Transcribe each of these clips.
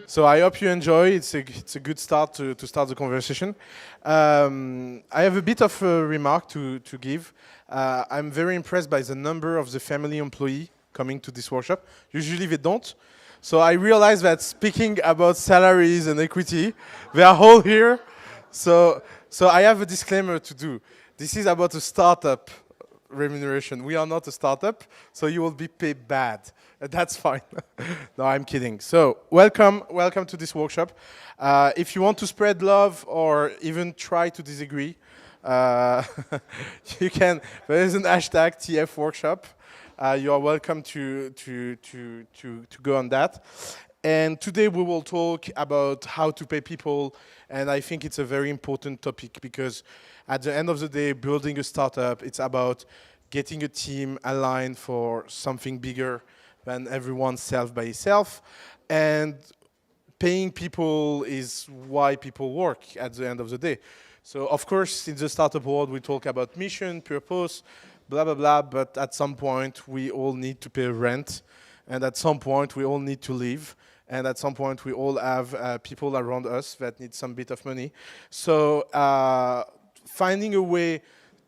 So I hope you enjoy. It's a good start to start the conversation. I have a bit of a remark to give. I'm very impressed by the number of the family employee coming to this workshop. Usually they don't. So I realized that speaking about salaries and equity, they are all here. So I have a disclaimer to do. This is about a startup remuneration. We are not a startup, so you will be paid bad. That's fine. No, I'm kidding. So welcome to this workshop. If you want to spread love or even try to disagree, you can. There is an hashtag TF workshop. You are welcome to go on that. And today we will talk about how to pay people, and I think it's a very important topic because at the end of the day, building a startup, it's about getting a team aligned for something bigger than everyone self by itself. And paying people is why people work at the end of the day. So of course, in the startup world, we talk about mission, purpose, blah, blah, blah, but at some point, we all need to pay rent. And at some point, we all need to live. And at some point, we all have people around us that need some bit of money. So finding a way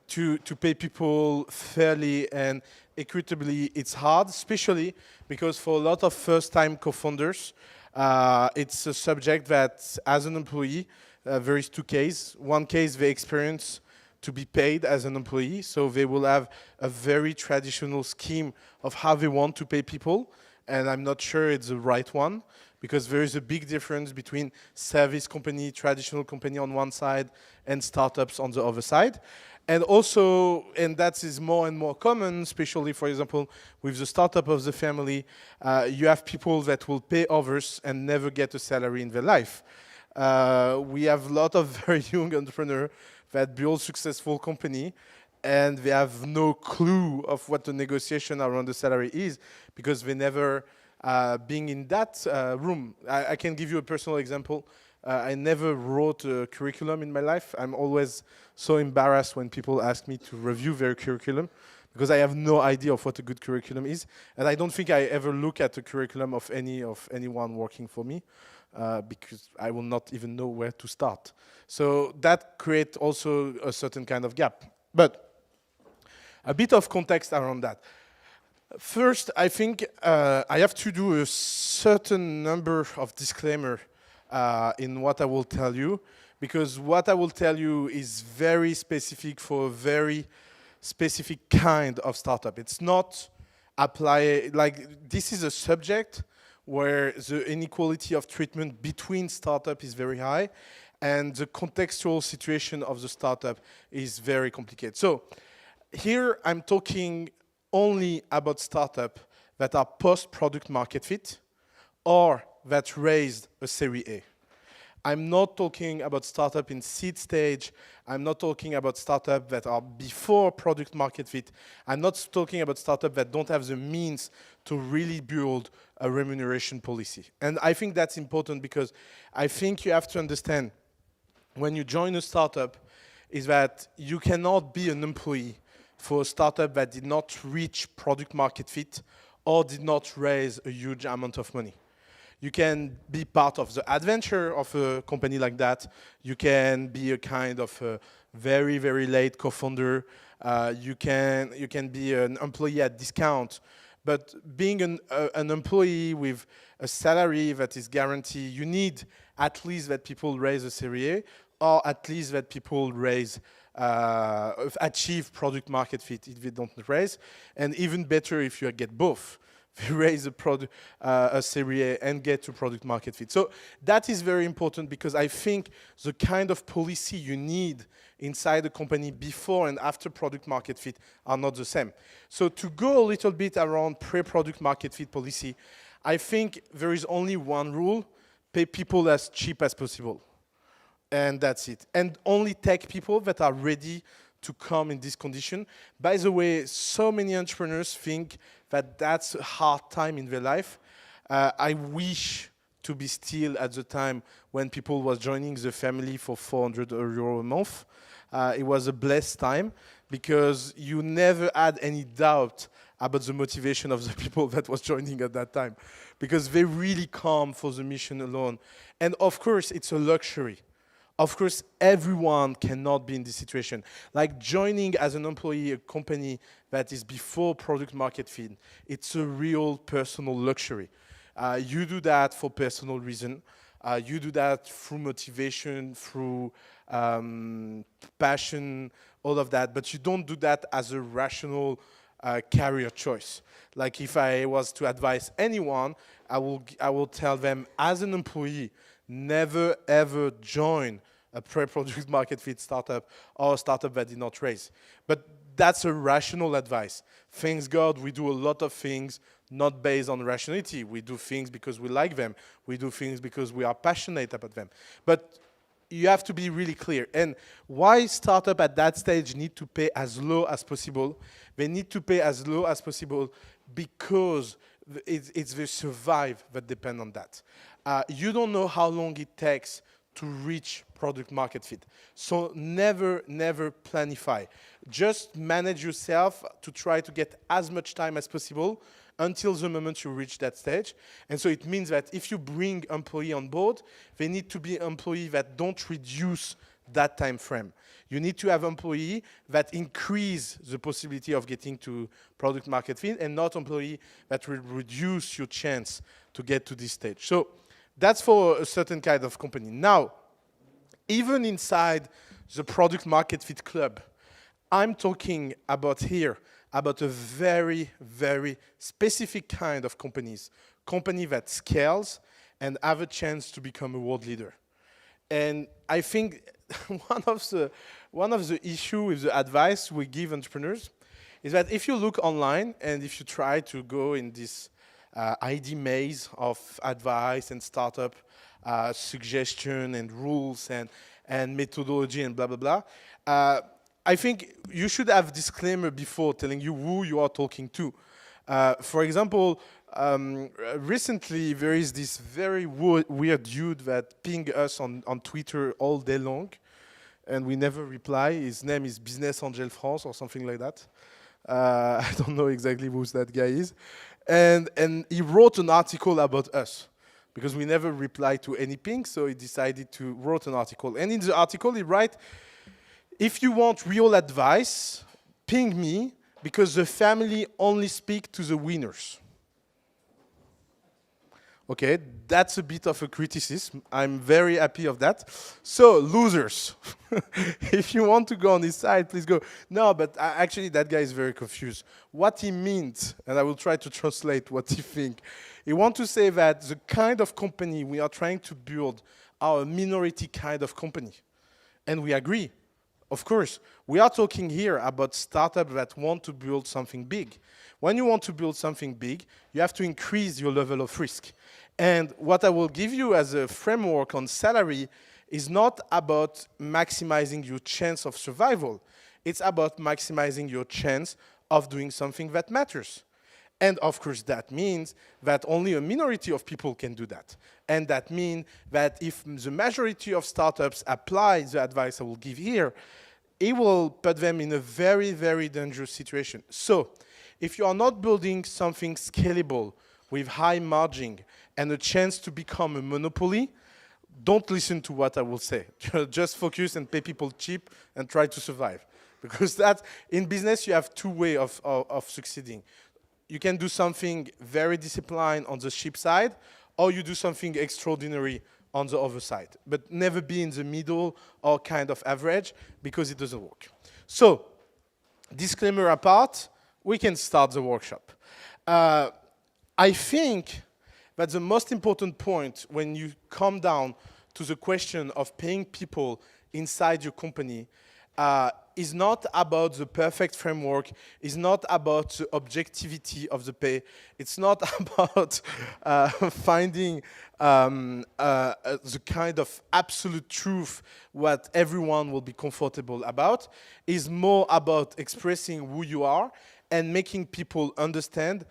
to pay people fairly and equitably, it's hard, especially because for a lot of first-time co-founders, it's a subject that, as an employee, there is two cases. One case, they experience to be paid as an employee, so they will have a very traditional scheme of how they want to pay people, and I'm not sure it's the right one, because there is a big difference between service company, traditional company on one side, and startups on the other side. And also, and that is more and more common, especially, for example, with the startup of the family, you have people that will pay others and never get a salary in their life. We have a lot of very young entrepreneurs that build successful company, and they have no clue of what the negotiation around the salary is because they never been in that room. I can give you a personal example. I never wrote a curriculum in my life. I'm always so embarrassed when people ask me to review their curriculum because I have no idea of what a good curriculum is. And I don't think I ever look at the curriculum of anyone working for me because I will not even know where to start. So that creates also a certain kind of gap. But a bit of context around that. First, I think I have to do a certain number of disclaimers in what I will tell you, because what I will tell you is very specific for a very specific kind of startup. It's not this is a subject where the inequality of treatment between startups is very high, and the contextual situation of the startup is very complicated. So here I'm talking only about startups that are post-product market fit or that raised a Series A. I'm not talking about startups in seed stage. I'm not talking about startups that are before product market fit. I'm not talking about startups that don't have the means to really build a remuneration policy. And I think that's important because I think you have to understand when you join a startup is that you cannot be an employee for a startup that did not reach product market fit or did not raise a huge amount of money. You can be part of the adventure of a company like that. You can be a kind of a very, very late co-founder. You can be an employee at discount. But being an employee with a salary that is guaranteed, you need at least that people raise a Series A, or at least that people achieve product market fit if they don't raise. And even better if you get both. They raise a Series A and get to product market fit. So that is very important because I think the kind of policy you need inside a company before and after product market fit are not the same. So to go a little bit around pre-product market fit policy, I think there is only one rule: pay people as cheap as possible. And that's it. And only take people that are ready to come in this condition. By the way, so many entrepreneurs think that that's a hard time in their life. I wish to be still at the time when people was joining the family for 400 euro a month. It was a blessed time because you never had any doubt about the motivation of the people that was joining at that time, because they really come for the mission alone. And of course, it's a luxury. Of course, everyone cannot be in this situation. Like joining as an employee a company that is before product market fit, it's a real personal luxury. You do that for personal reason. You do that through motivation, through passion, all of that. But you don't do that as a rational career choice. Like if I was to advise anyone, I will tell them as an employee, never ever join a pre-product market fit startup or a startup that did not raise. But that's a rational advice. Thanks God, we do a lot of things not based on rationality. We do things because we like them. We do things because we are passionate about them. But you have to be really clear. And why startup at that stage need to pay as low as possible? They need to pay as low as possible because it's the survive that depend on that. You don't know how long it takes to reach product market fit. So never, never planify. Just manage yourself to try to get as much time as possible until the moment you reach that stage. And so it means that if you bring employee on board, they need to be employees that don't reduce that time frame. You need to have employees that increase the possibility of getting to product market fit and not employees that will reduce your chance to get to this stage. So that's for a certain kind of company. Now, even inside the product market fit club, I'm talking about here about a very, very specific kind of companies, company that scales and have a chance to become a world leader. And I think one of the issue with the advice we give entrepreneurs is that if you look online and if you try to go in this ID maze of advice and startup suggestion and rules and methodology and blah, blah, blah, I think you should have disclaimer before telling you who you are talking to. For example, recently there is this very weird dude that ping us on Twitter all day long, and we never reply. His name is Business Angel France or something like that. I don't know exactly who that guy is. And he wrote an article about us because we never reply to any ping, so he decided to write an article. And in the article he write, if you want real advice, ping me, because the family only speak to the winners. Okay, that's a bit of a criticism. I'm very happy of that. So, losers, if you want to go on his side, please go. No, but actually that guy is very confused. What he means, and I will try to translate what he thinks. He wants to say that the kind of company we are trying to build are a minority kind of company. And we agree. Of course, we are talking here about startups that want to build something big. When you want to build something big, you have to increase your level of risk. And what I will give you as a framework on salary is not about maximizing your chance of survival. It's about maximizing your chance of doing something that matters. And of course, that means that only a minority of people can do that. And that means that if the majority of startups apply the advice I will give here, it will put them in a very, very dangerous situation. So, if you are not building something scalable with high margin and a chance to become a monopoly, don't listen to what I will say. Just focus and pay people cheap and try to survive. Because that, in business, you have two ways of succeeding. You can do something very disciplined on the cheap side, or you do something extraordinary on the other side. But never be in the middle or kind of average, because it doesn't work. So, disclaimer apart, we can start the workshop. I think that the most important point when you come down to the question of paying people inside your company is not about the perfect framework, is not about the objectivity of the pay, it's not about finding the kind of absolute truth what everyone will be comfortable about, is more about expressing who you are and making people understand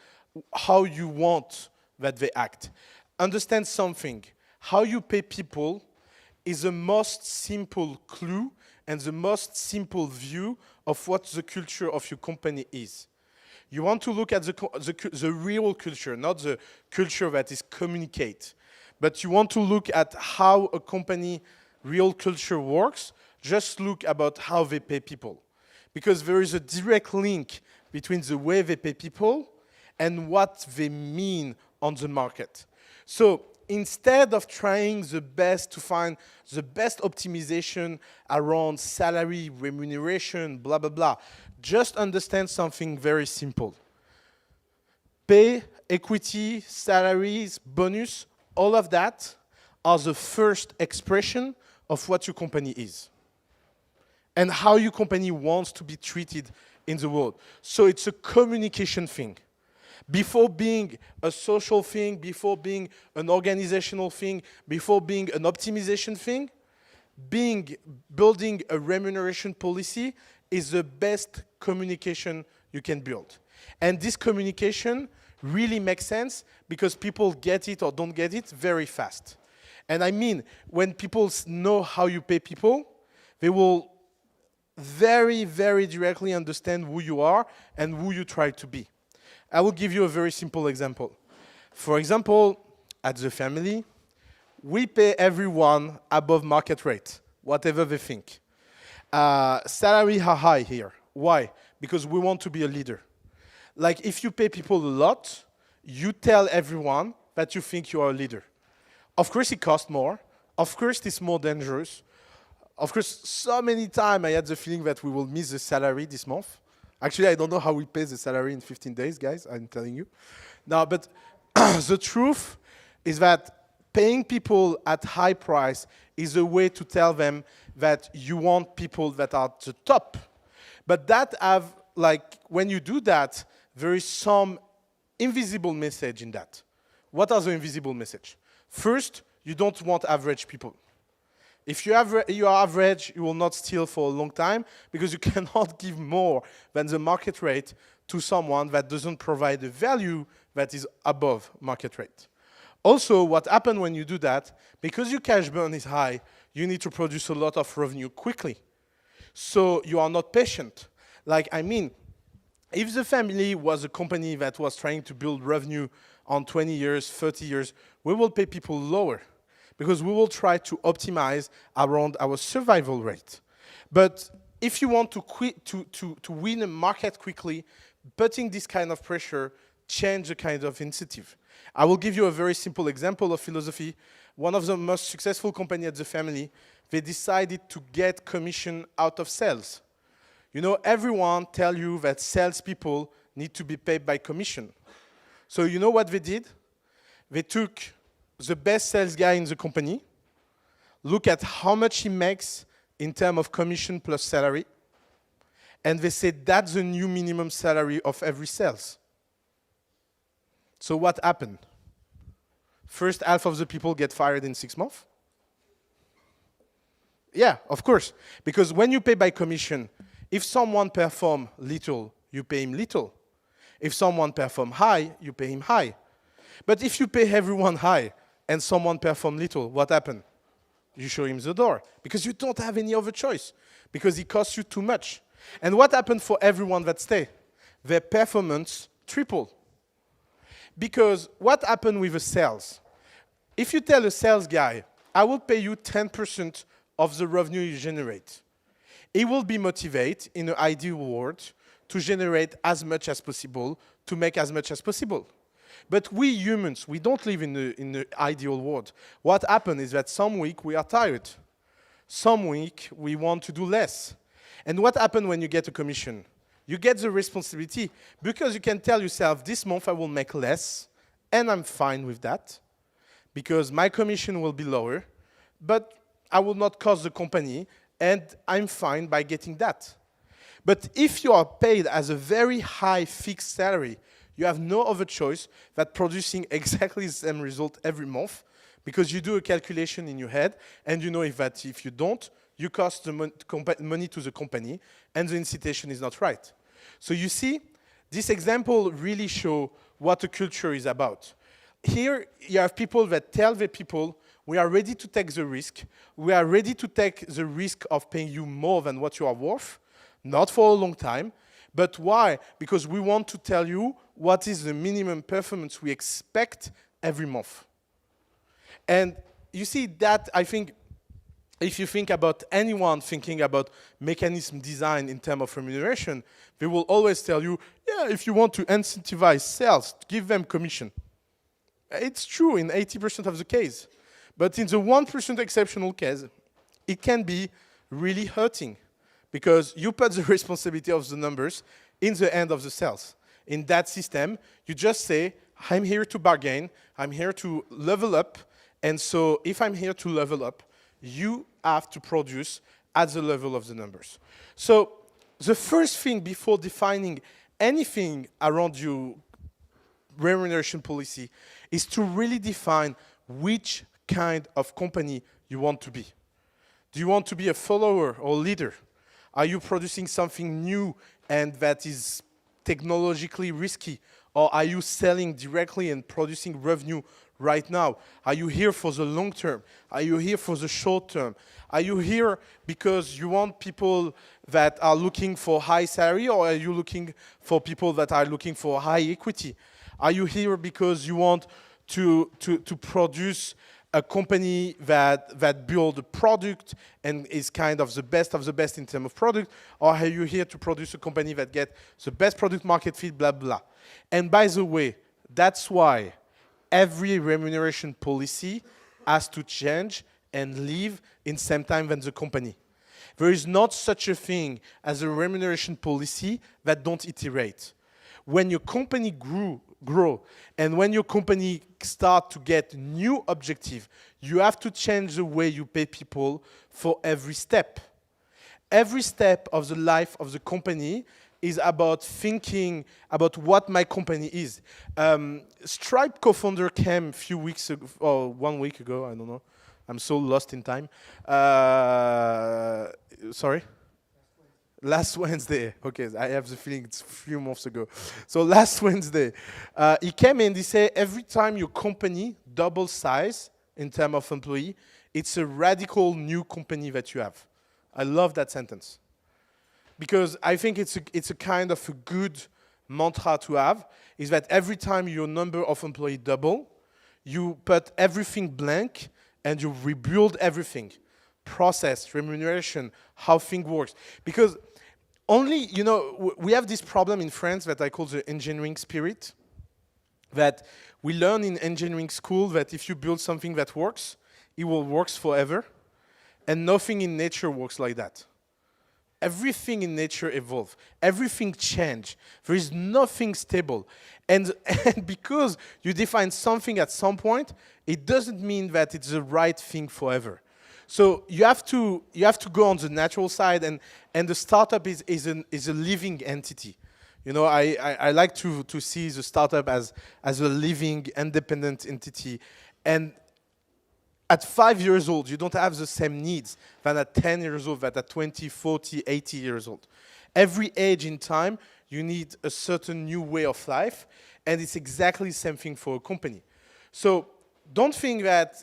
how you want that they act. Understand something, how you pay people is the most simple clue and the most simple view of what the culture of your company is. You want to look at the real culture, not the culture that is communicate. But you want to look at how a company real culture works. Just look about how they pay people. Because there is a direct link between the way they pay people and what they mean on the market. So instead of trying the best to find the best optimization around salary, remuneration, blah, blah, blah, just understand something very simple. Pay, equity, salaries, bonus, all of that are the first expression of what your company is and how your company wants to be treated in the world. So it's a communication thing. Before being a social thing, before being an organizational thing, before being an optimization thing, building a remuneration policy is the best communication you can build. And this communication really makes sense because people get it or don't get it very fast. And I mean, when people know how you pay people, they will very, very directly understand who you are and who you try to be. I will give you a very simple example. For example, at the family, we pay everyone above market rate, whatever they think. Salaries are high here. Why? Because we want to be a leader. Like if you pay people a lot, you tell everyone that you think you are a leader. Of course, it costs more. Of course, it's more dangerous. Of course, so many times I had the feeling that we will miss the salary this month. Actually, I don't know how we pay the salary in 15 days, guys, I'm telling you. No, but the truth is that paying people at high price is a way to tell them that you want people that are at the top. But that have, like, when you do that, there is some invisible message in that. What are the invisible message? First, you don't want average people. If you are average, you will not steal for a long time because you cannot give more than the market rate to someone that doesn't provide the value that is above market rate. Also, what happens when you do that, because your cash burn is high, you need to produce a lot of revenue quickly. So you are not patient. Like, I mean, if the family was a company that was trying to build revenue on 20 years, 30 years, we will pay people lower because we will try to optimize around our survival rate. But if you want to win a market quickly, putting this kind of pressure change the kind of incentive. I will give you a very simple example of philosophy. One of the most successful companies at the family, they decided to get commission out of sales. You know, everyone tell you that salespeople need to be paid by commission. So you know what they did? They took the best sales guy in the company, look at how much he makes in terms of commission plus salary, and they said that's the new minimum salary of every sales. So what happened? First half of the people get fired in 6 months. Yeah, of course. Because when you pay by commission, if someone performs little, you pay him little. If someone performs high, you pay him high. But if you pay everyone high and someone performs little, what happens? You show him the door. Because you don't have any other choice. Because it costs you too much. And what happened for everyone that stay? Their performance tripled. Because what happened with the sales? If you tell a sales guy, I will pay you 10% of the revenue you generate, he will be motivated in an ideal world to generate as much as possible, to make as much as possible. But we humans, we don't live in the ideal world. What happens is that some week we are tired. Some week we want to do less. And what happens when you get a commission? You get the responsibility because you can tell yourself, this month I will make less, and I'm fine with that, because my commission will be lower, but I will not cost the company, and I'm fine by getting that. But if you are paid as a very high fixed salary, you have no other choice than producing exactly the same result every month, because you do a calculation in your head, and you know if you don't, you cost the money to the company, and the incitation is not right. So you see, this example really shows what a culture is about. Here, you have people that tell the people, we are ready to take the risk. We are ready to take the risk of paying you more than what you are worth, not for a long time, But why? Because we want to tell you what is the minimum performance we expect every month. And you see that, I think, if you think about anyone thinking about mechanism design in terms of remuneration, they will always tell you, yeah, if you want to incentivize sales, give them commission. It's true in 80% of the case. But in the 1% exceptional case, it can be really hurting because you put the responsibility of the numbers in the end of the sales. In that system, you just say, I'm here to bargain, I'm here to level up, and so if I'm here to level up, you have to produce at the level of the numbers. So the first thing before defining anything around your remuneration policy is to really define which kind of company you want to be. Do you want to be a follower or leader? Are you producing something new and that is technologically risky? Or are you selling directly and producing revenue right now? Are you here for the long term? Are you here for the short term? Are you here because you want people that are looking for high salary, or are you looking for people that are looking for high equity? Are you here because you want to produce a company that build a product and is kind of the best in terms of product, or are you here to produce a company that get the best product market fit, blah, blah. And by the way, that's why every remuneration policy has to change and live in same time than the company. There is not such a thing as a remuneration policy that don't iterate. When your company grow, and when your company start to get new objective, you have to change the way you pay people for every step. Every step of the life of the company is about thinking about what my company is. Stripe co-founder came a few weeks ago, or 1 week ago, I don't know. I'm so lost in time. Sorry? Last Wednesday, okay, I have the feeling it's a few months ago. So last Wednesday, he came and he said, every time your company double size in terms of employee, it's a radical new company that you have. I love that sentence. Because I think it's a kind of a good mantra to have, is that every time your number of employees double, you put everything blank and you rebuild everything. Process, remuneration, how things works. Because only, you know, we have this problem in France that I call the engineering spirit, that we learn in engineering school that if you build something that works, it will work forever, and nothing in nature works like that. Everything in nature evolves. Everything changes. There is nothing stable. And because you define something at some point, it doesn't mean that it's the right thing forever. So you have to go on the natural side, and the startup is a living entity. You know, I like to see the startup as a living, independent entity. And at 5 years old, you don't have the same needs than at 10 years old, than at 20, 40, 80 years old. Every age in time, you need a certain new way of life, and it's exactly the same thing for a company. So don't think that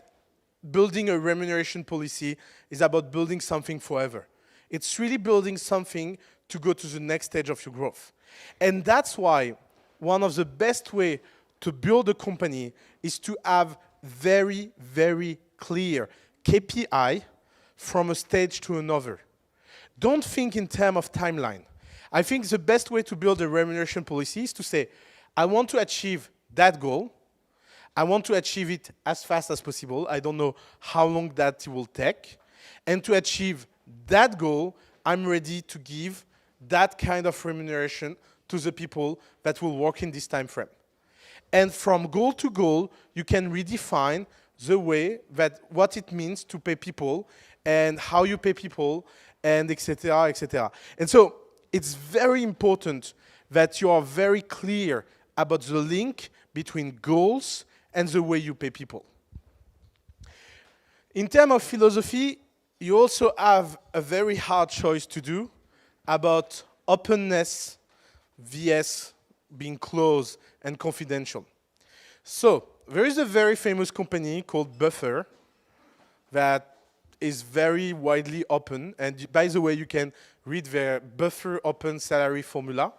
building a remuneration policy is about building something forever. It's really building something to go to the next stage of your growth. And that's why one of the best ways to build a company is to have very, very clear KPI from a stage to another. Don't think in terms of timeline. I think the best way to build a remuneration policy is to say, I want to achieve that goal. I want to achieve it as fast as possible. I don't know how long that will take. And to achieve that goal, I'm ready to give that kind of remuneration to the people that will work in this time frame. And from goal to goal, you can redefine the way that what it means to pay people and how you pay people and et cetera, et cetera. And so it's very important that you are very clear about the link between goals and the way you pay people. In terms of philosophy, you also have a very hard choice to do about openness vs being closed and confidential. So there is a very famous company called Buffer that is very widely open. And by the way, you can read their Buffer open salary formula.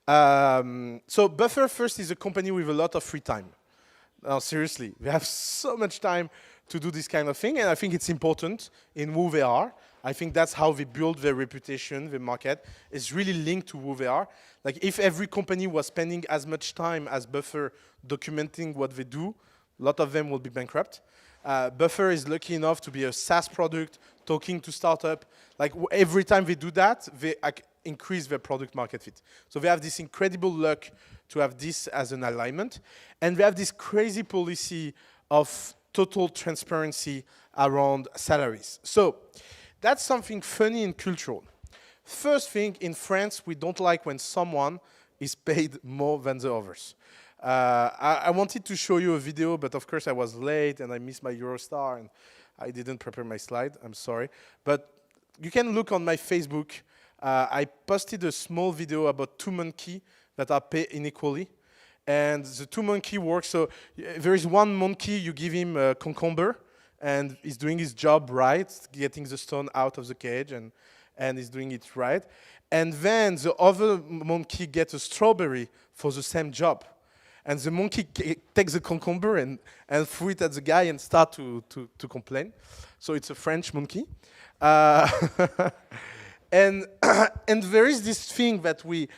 So Buffer first is a company with a lot of free time. No, seriously, we have so much time to do this kind of thing, and I think it's important in who they are. I think that's how they build their reputation, the market. It's really linked to who they are. Like if every company was spending as much time as Buffer documenting what they do, a lot of them will be bankrupt. Buffer is lucky enough to be a SaaS product, talking to startup. Like every time they do that, they increase their product market fit. So they have this incredible luck to have this as an alignment. And they have this crazy policy of total transparency around salaries. So that's something funny and cultural. First thing, in France, we don't like when someone is paid more than the others. I wanted to show you a video, but of course I was late and I missed my Eurostar and I didn't prepare my slide, I'm sorry. But you can look on my Facebook. I posted a small video about two monkeys that are paid unequally. And the two monkeys work, so there is one monkey, you give him a cucumber, and he's doing his job right, getting the stone out of the cage, and he's doing it right. And then the other monkey gets a strawberry for the same job. And the monkey takes the cucumber and threw it at the guy and start to complain. So it's a French monkey. And there is this thing that we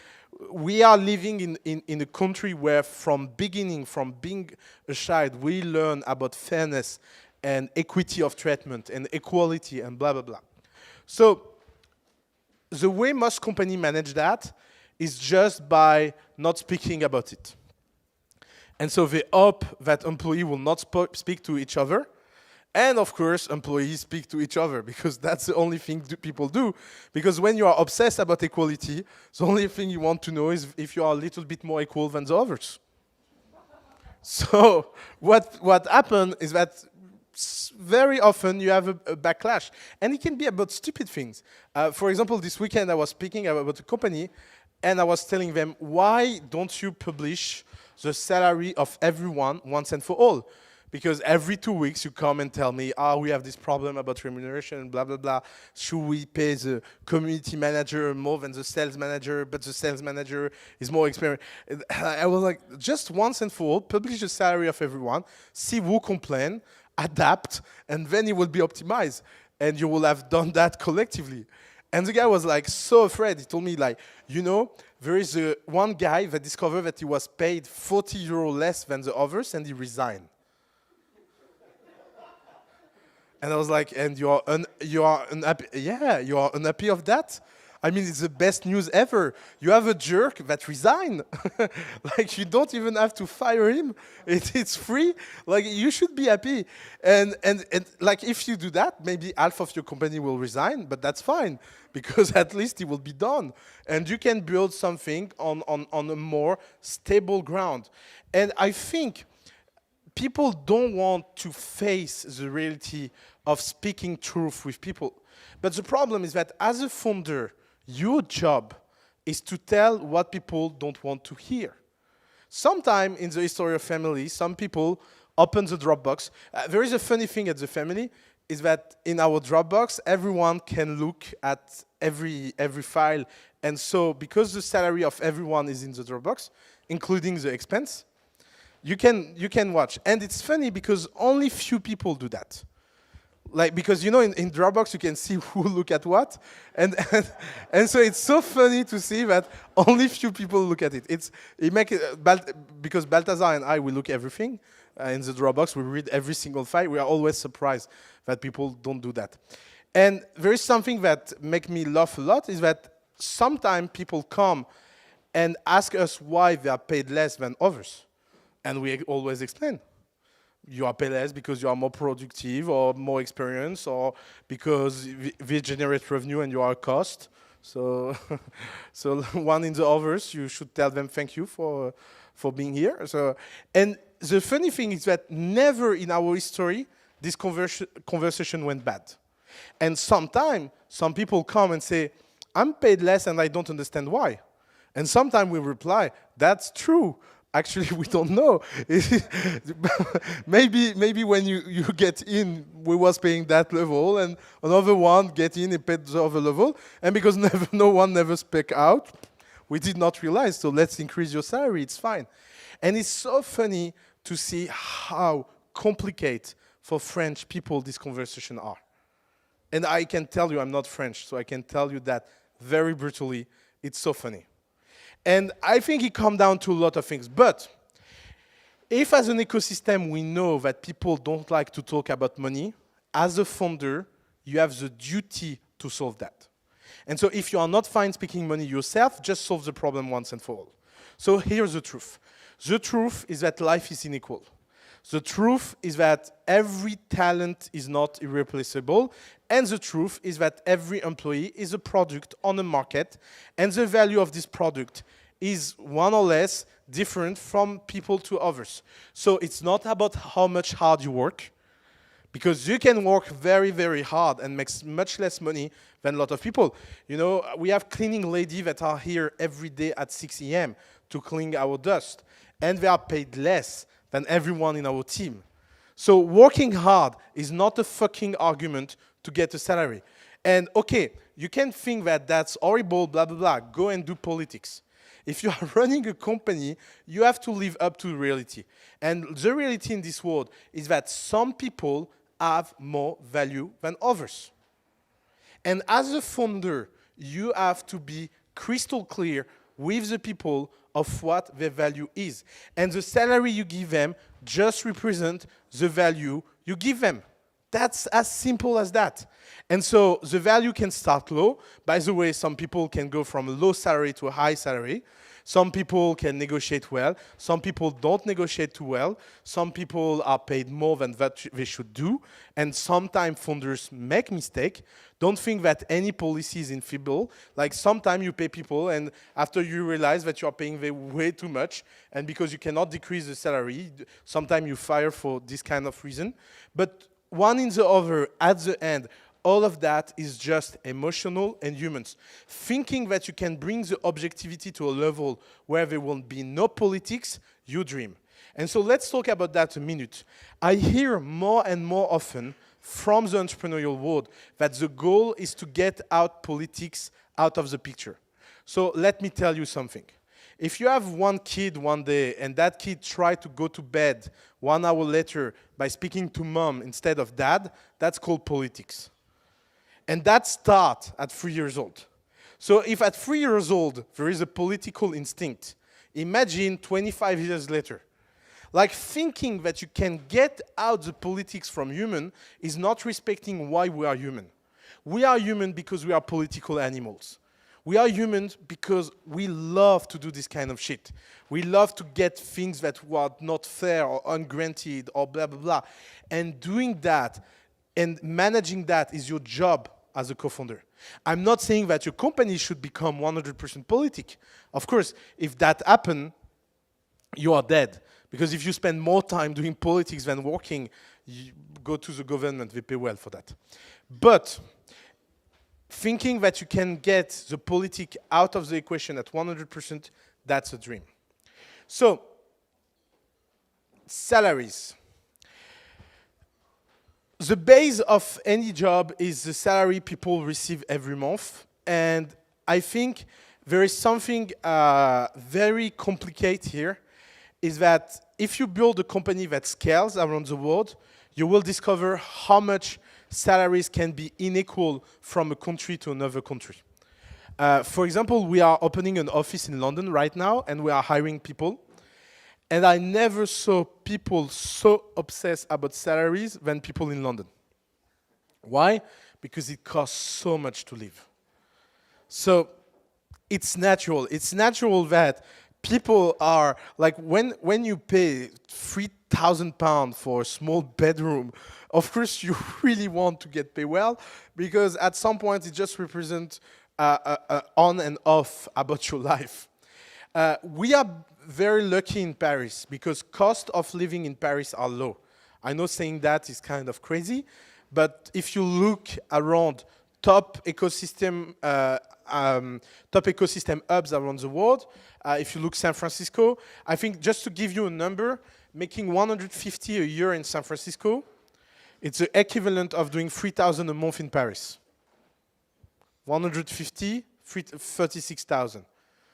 are living in a country where from beginning, from being a child, we learn about fairness and equity of treatment and equality and blah, blah, blah. So the way most companies manage that is just by not speaking about it. And so they hope that employees will not speak to each other. And of course, employees speak to each other because that's the only thing people do. Because when you are obsessed about equality, the only thing you want to know is if you are a little bit more equal than the others. So what happened is that very often you have a backlash. And it can be about stupid things. For example, this weekend I was speaking about a company and I was telling them, why don't you publish the salary of everyone once and for all? Because every 2 weeks you come and tell me, we have this problem about remuneration, blah, blah, blah. Should we pay the community manager more than the sales manager, but the sales manager is more experienced? I was like, just once and for all, publish the salary of everyone, see who complain, adapt, and then it will be optimized. And you will have done that collectively. And the guy was like so afraid. He told me like, you know, there is one guy that discovered that he was paid 40 euro less than the others and he resigned. And I was like, and you are unhappy? Yeah, you are unhappy of that? I mean, it's the best news ever. You have a jerk that resigned. Like, you don't even have to fire him. It's free. Like, you should be happy. And like, if you do that, maybe half of your company will resign, but that's fine, because at least it will be done. And you can build something on a more stable ground. And I think people don't want to face the reality of speaking truth with people. But the problem is that as a founder, your job is to tell what people don't want to hear. Sometime in the history of family, some people open the Dropbox. There is a funny thing at the family, is that in our Dropbox, everyone can look at every file. And so because the salary of everyone is in the Dropbox, including the expense, you can watch. And it's funny because only few people do that. Like, because you know in Dropbox you can see who look at what, and so it's so funny to see that only few people look at it. Because Balthazar and I, we look everything in the Dropbox. We read every single file. We are always surprised that people don't do that. And there is something that makes me laugh a lot, is that sometimes people come and ask us why they are paid less than others, and we always explain. You are paid less because you are more productive or more experienced, or because we generate revenue and you are a cost. So, so one in the others, you should tell them thank you for being here. So, and the funny thing is that never in our history this conversation went bad. And sometimes some people come and say, I'm paid less and I don't understand why. And sometimes we reply, that's true, Actually, we don't know. Maybe when you get in, we was paying that level, and another one get in and paid the other level, and because no one never speak out, we did not realize. So let's increase your salary. It's fine, and it's so funny to see how complicated for French people these conversations are. And I can tell you, I'm not French, so I can tell you that very brutally. It's so funny. And I think it comes down to a lot of things. But if as an ecosystem we know that people don't like to talk about money, as a founder, you have the duty to solve that. And so if you are not fine speaking money yourself, just solve the problem once and for all. So here's the truth. The truth is that life is unequal. The truth is that every talent is not irreplaceable, and the truth is that every employee is a product on the market, and the value of this product is one or less different from people to others. So it's not about how much hard you work, because you can work very, very hard and make much less money than a lot of people. You know, we have cleaning ladies that are here every day at 6 a.m. to clean our dust, and they are paid less than everyone in our team. So working hard is not a fucking argument to get a salary. And okay, you can think that that's horrible, blah, blah, blah. Go and do politics. If you are running a company, you have to live up to reality. And the reality in this world is that some people have more value than others. And as a founder, you have to be crystal clear with the people of what their value is. And the salary you give them just represents the value you give them. That's as simple as that. And so the value can start low. By the way, some people can go from a low salary to a high salary. Some people can negotiate well. Some people don't negotiate too well. Some people are paid more than that they should do. And sometimes founders make mistakes. Don't think that any policy is infallible. Like sometimes you pay people and after you realize that you are paying them way too much and because you cannot decrease the salary, sometimes you fire for this kind of reason. But one in the other, at the end, all of that is just emotional and humans. Thinking that you can bring the objectivity to a level where there will be no politics, you dream. And so let's talk about that a minute. I hear more and more often from the entrepreneurial world that the goal is to get out politics out of the picture. So let me tell you something. If you have one kid one day and that kid tried to go to bed 1 hour later by speaking to mom instead of dad, that's called politics. And that starts at 3 years old. So if at 3 years old there is a political instinct, imagine 25 years later. Like thinking that you can get out the politics from human is not respecting why we are human. We are human because we are political animals. We are humans because we love to do this kind of shit. We love to get things that are not fair or ungranted or blah, blah, blah. And doing that and managing that is your job as a co-founder. I'm not saying that your company should become 100% politic. Of course, if that happens, you are dead. Because if you spend more time doing politics than working, you go to the government, they pay well for that. But thinking that you can get the politic out of the equation at 100%, that's a dream. So, salaries. The base of any job is the salary people receive every month. And I think there is something very complicated here, is that if you build a company that scales around the world, you will discover how much salaries can be unequal from a country to another country. For example, we are opening an office in London right now, and we are hiring people. And I never saw people so obsessed about salaries than people in London. Why? Because it costs so much to live. So it's natural. It's natural that people are, like when you pay £3,000 for a small bedroom, of course you really want to get paid well, because at some point it just represents on and off about your life. We are very lucky in Paris because cost of living in Paris are low. I know saying that is kind of crazy, but if you look around top ecosystem top ecosystem hubs around the world. If you look San Francisco, I think just to give you a number, making 150 a year in San Francisco, it's the equivalent of doing 3,000 a month in Paris. 150, 36,000.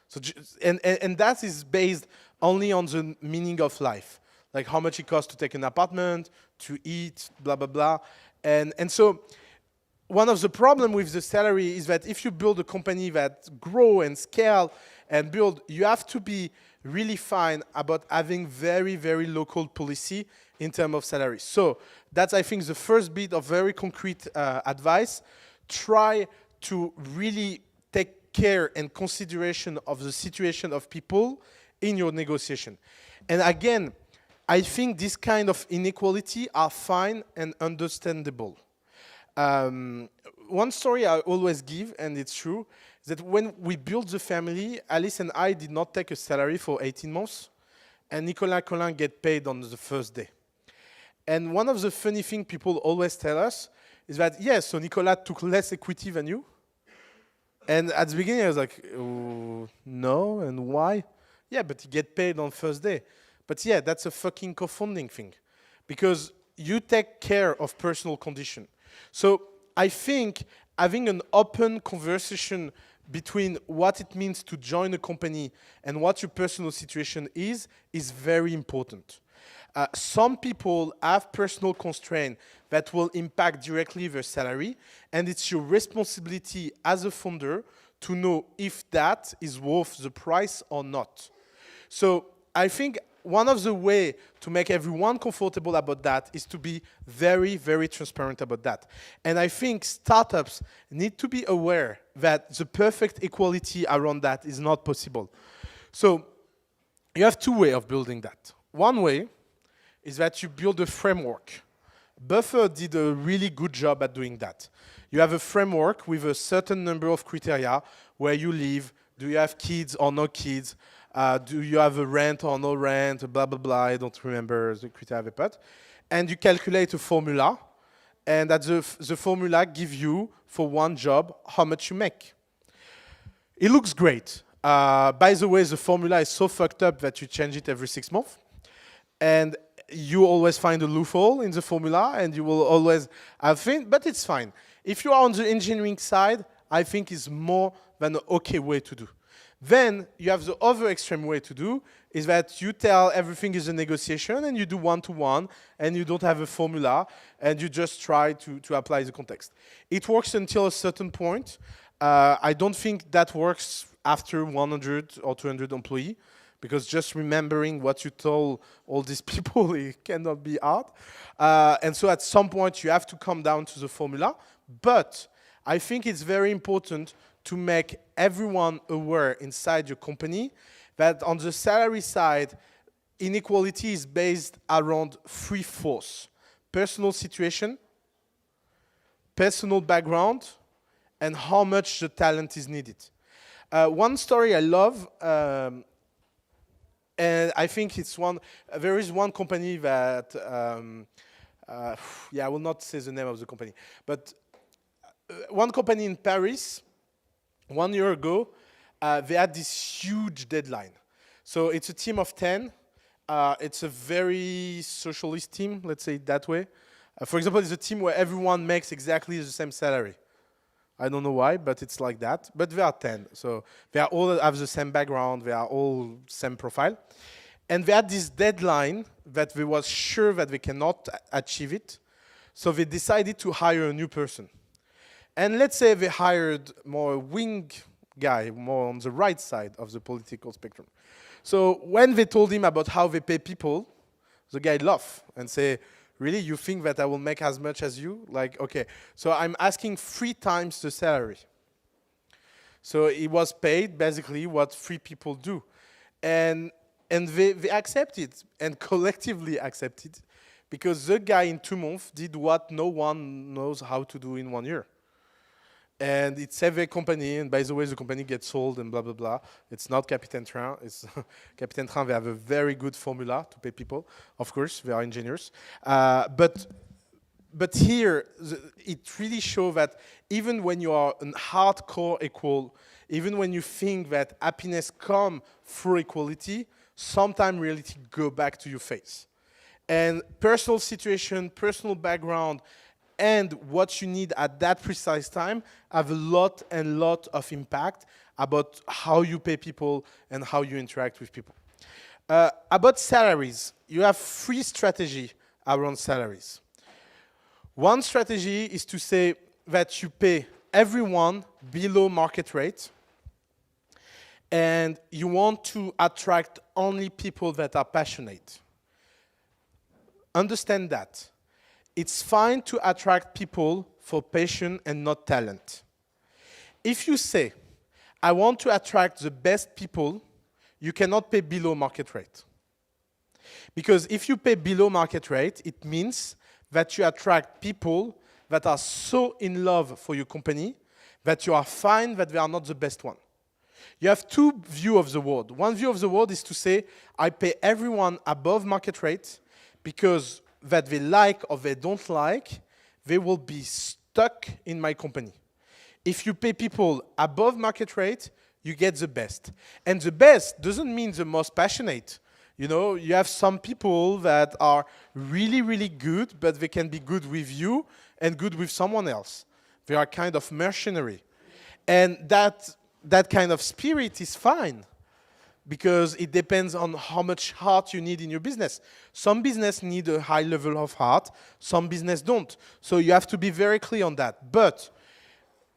So, and that is based only on the meaning of life, like how much it costs to take an apartment, to eat, blah, blah, blah. And so one of the problems with the salary is that if you build a company that grow and scale and build, you have to be really fine about having very, very local policy in terms of salary. So that's, I think, the first bit of very concrete advice. Try to really take care and consideration of the situation of people in your negotiation. And again, I think this kind of inequality are fine and understandable. One story I always give, and it's true, is that when we built the family, Alice and I did not take a salary for 18 months, and Nicolas Collin get paid on the first day. And one of the funny things people always tell us is that, yes, so Nicolas took less equity than you. And at the beginning, I was like, oh, no, and why? Yeah, but you get paid on first day. But yeah, that's a fucking co-funding thing. Because you take care of personal condition. So I think having an open conversation between what it means to join a company and what your personal situation is very important. Some people have personal constraints that will impact directly their salary, and it's your responsibility as a founder to know if that is worth the price or not. So I think one of the ways to make everyone comfortable about that is to be very, very transparent about that. And I think startups need to be aware that the perfect equality around that is not possible. So you have two ways of building that. One way is that you build a framework. Buffer did a really good job at doing that. You have a framework with a certain number of criteria: where you live, do you have kids or no kids, do you have a rent or no rent, blah, blah, blah, I don't remember the criteria they put. And you calculate a formula, and that the formula gives you, for one job, how much you make. It looks great. By the way, the formula is so fucked up that you change it every 6 months. And you always find a loophole in the formula, and you will always have things, but it's fine. If you are on the engineering side, I think it's more than an okay way to do. Then you have the other extreme way to do, is that you tell everything is a negotiation, and you do one-to-one, and you don't have a formula, and you just try to apply the context. It works until a certain point. I don't think that works after 100 or 200 employees. Because just remembering what you told all these people, it cannot be hard. And so at some point, you have to come down to the formula. But I think it's very important to make everyone aware inside your company that on the salary side, inequality is based around 3 forces: personal situation, personal background, and how much the talent is needed. One story I love, and I think it's one, there is one company that, yeah, I will not say the name of the company, but one company in Paris, 1 year ago, they had this huge deadline. So it's a team of 10. It's a very socialist team, let's say it that way. For example, it's a team where everyone makes exactly the same salary. I don't know why, but it's like that. But there are 10. So they are all have the same background. They are all same profile. And they had this deadline that they was sure that they cannot achieve it. So they decided to hire a new person. And let's say they hired more a wing guy, more on the right side of the political spectrum. So when they told him about how they pay people, the guy laughed and said, really, you think that I will make as much as you? Like, okay, so I'm asking 3 times the salary. So he was paid basically what 3 people do. And they accepted, and collectively accepted, because the guy in 2 months did what no one knows how to do in 1 year. And it's every company, and by the way, the company gets sold and blah, blah, blah. It's not Capitaine Train. It's Capitaine Train, they have a very good formula to pay people. Of course, they are engineers. But but here, it really shows that even when you are a hardcore equal, even when you think that happiness comes through equality, sometimes reality go back to your face. And personal situation, personal background, and what you need at that precise time have a lot and lot of impact about how you pay people and how you interact with people. About salaries, you have 3 strategies around salaries. One strategy is to say that you pay everyone below market rate, and you want to attract only people that are passionate. Understand that. It's fine to attract people for passion and not talent. If you say, I want to attract the best people, you cannot pay below market rate. Because if you pay below market rate, it means that you attract people that are so in love for your company that you are fine that they are not the best one. You have 2 views of the world. One view of the world is to say, I pay everyone above market rate because that they like or they don't like, they will be stuck in my company. If you pay people above market rate, you get the best. And the best doesn't mean the most passionate. You know, you have some people that are really, really good, but they can be good with you and good with someone else. They are kind of mercenary. And that kind of spirit is fine because it depends on how much heart you need in your business. Some business need a high level of heart, some business don't. So you have to be very clear on that. But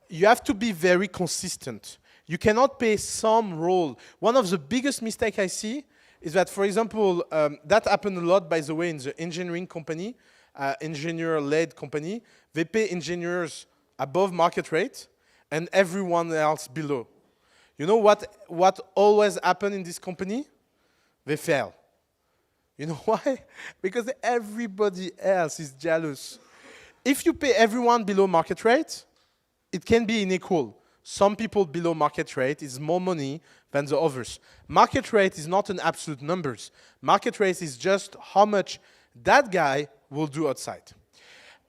you have to be very consistent. You cannot pay some role. One of the biggest mistakes I see is that, for example, that happened a lot, by the way, in the engineering company, engineer-led company. They pay engineers above market rate and everyone else below. You know what always happens in this company? They fail. You know why? Because everybody else is jealous. If you pay everyone below market rate, it can be unequal. Some people below market rate is more money than the others. Market rate is not an absolute numbers. Market rate is just how much that guy will do outside.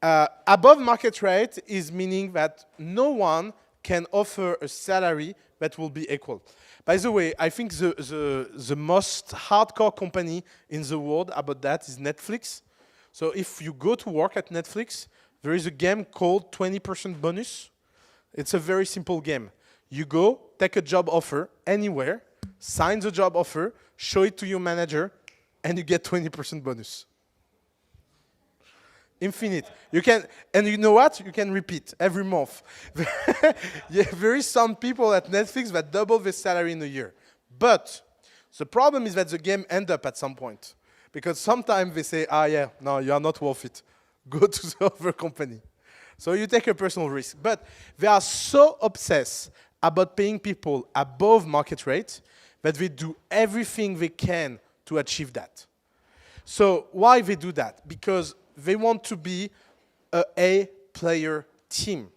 Above market rate is meaning that no one can offer a salary that will be equal. By the way, I think the most hardcore company in the world about that is Netflix. So if you go to work at Netflix, there is a game called 20% bonus. It's a very simple game. You go, take a job offer anywhere, sign the job offer, show it to your manager, and you get 20% bonus. Infinite. You can, and you know what? You can repeat every month. Yeah, there is some people at Netflix that double their salary in a year. But the problem is that the game ends up at some point. Because sometimes they say, yeah, no, you are not worth it. Go to the other company. So you take a personal risk. But they are so obsessed about paying people above market rate that they do everything they can to achieve that. So why they do that? Because they want to be a A-player team.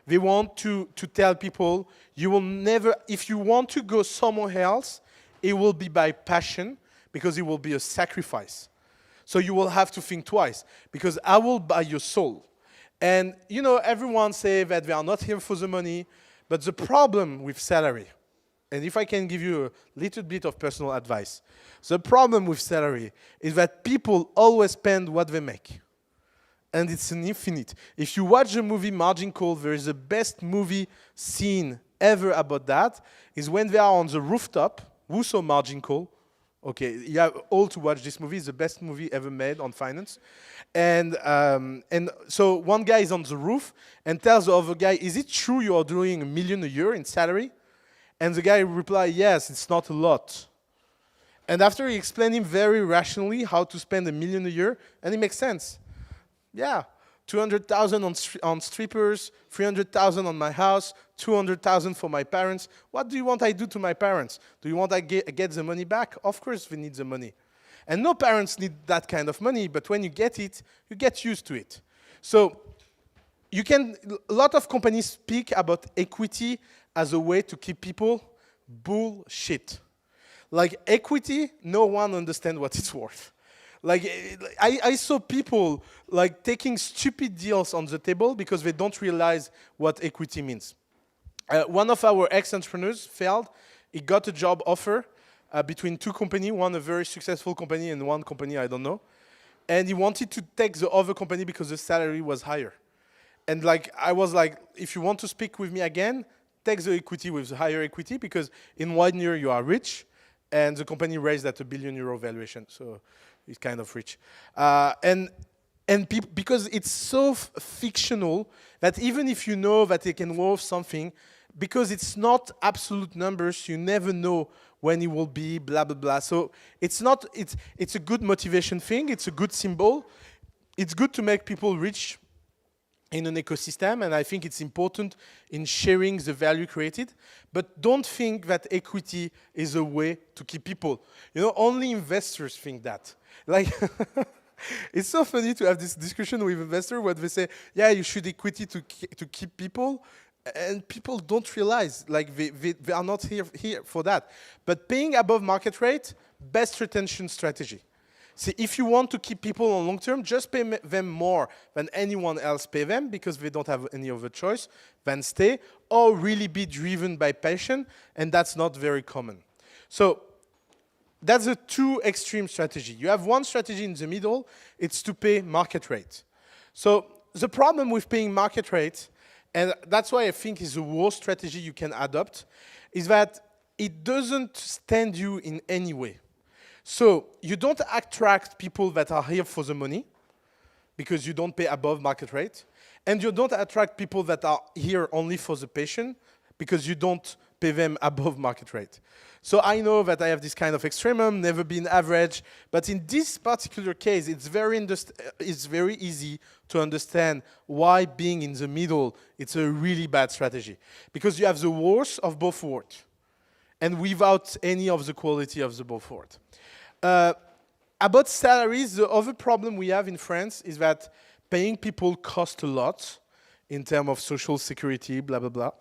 They want to tell people, you will never, if you want to go somewhere else, it will be by passion, because it will be a sacrifice. So you will have to think twice, because I will buy your soul. And, you know, everyone say that they are not here for the money, but the problem with salary, and if I can give you a little bit of personal advice, the problem with salary is that people always spend what they make. And it's an infinite. If you watch the movie Margin Call, there is the best movie scene ever about that, is when they are on the rooftop. Who saw Margin Call? Okay, you have all to watch this movie. It's the best movie ever made on finance. And so one guy is on the roof and tells the other guy, is it true you are doing $1 million a year in salary? And the guy replies, yes, it's not a lot. And after he explained him very rationally how to spend $1 million a year, and it makes sense. Yeah, 200,000 on strippers, 300,000 on my house, 200,000 for my parents. What do you want I do to my parents? Do you want I get the money back? Of course they need the money. And no parents need that kind of money, but when you get it, you get used to it. So you can, a lot of companies speak about equity as a way to keep people. Bullshit. Like equity, no one understands what it's worth. Like I saw people like taking stupid deals on the table because they don't realize what equity means. One of our ex-entrepreneurs failed. He got a job offer between two companies, one a very successful company and one company I don't know. And he wanted to take the other company because the salary was higher. And like I was like, if you want to speak with me again, take the equity with the higher equity because in 1 year you are rich, and the company raised at €1 billion valuation, so it's kind of rich. Because it's so fictional that even if you know that it can worth something, because it's not absolute numbers, you never know when it will be, blah, blah, blah. So it's a good motivation thing, it's a good symbol. It's good to make people rich in an ecosystem, and I think it's important in sharing the value created, but don't think that equity is a way to keep people. You know, only investors think that. Like, it's so funny to have this discussion with investors where they say, yeah, you should equity to keep people, and people don't realize, like, they are not here for that. But paying above market rate, best retention strategy. See, if you want to keep people on long term, just pay them more than anyone else pay them because they don't have any other choice than stay, or really be driven by passion, and that's not very common. So that's a two extreme strategy. You have one strategy in the middle, it's to pay market rate. So the problem with paying market rate, and that's why I think is the worst strategy you can adopt, is that it doesn't stand you in any way. So you don't attract people that are here for the money because you don't pay above market rate. And you don't attract people that are here only for the passion because you don't pay them above market rate. So I know that I have this kind of extremum, never been average, but in this particular case, it's very easy to understand why being in the middle, it's a really bad strategy. Because you have the worst of both worlds, and without any of the quality of the both worlds. About salaries, the other problem we have in France is that paying people costs a lot in terms of social security, blah, blah, blah.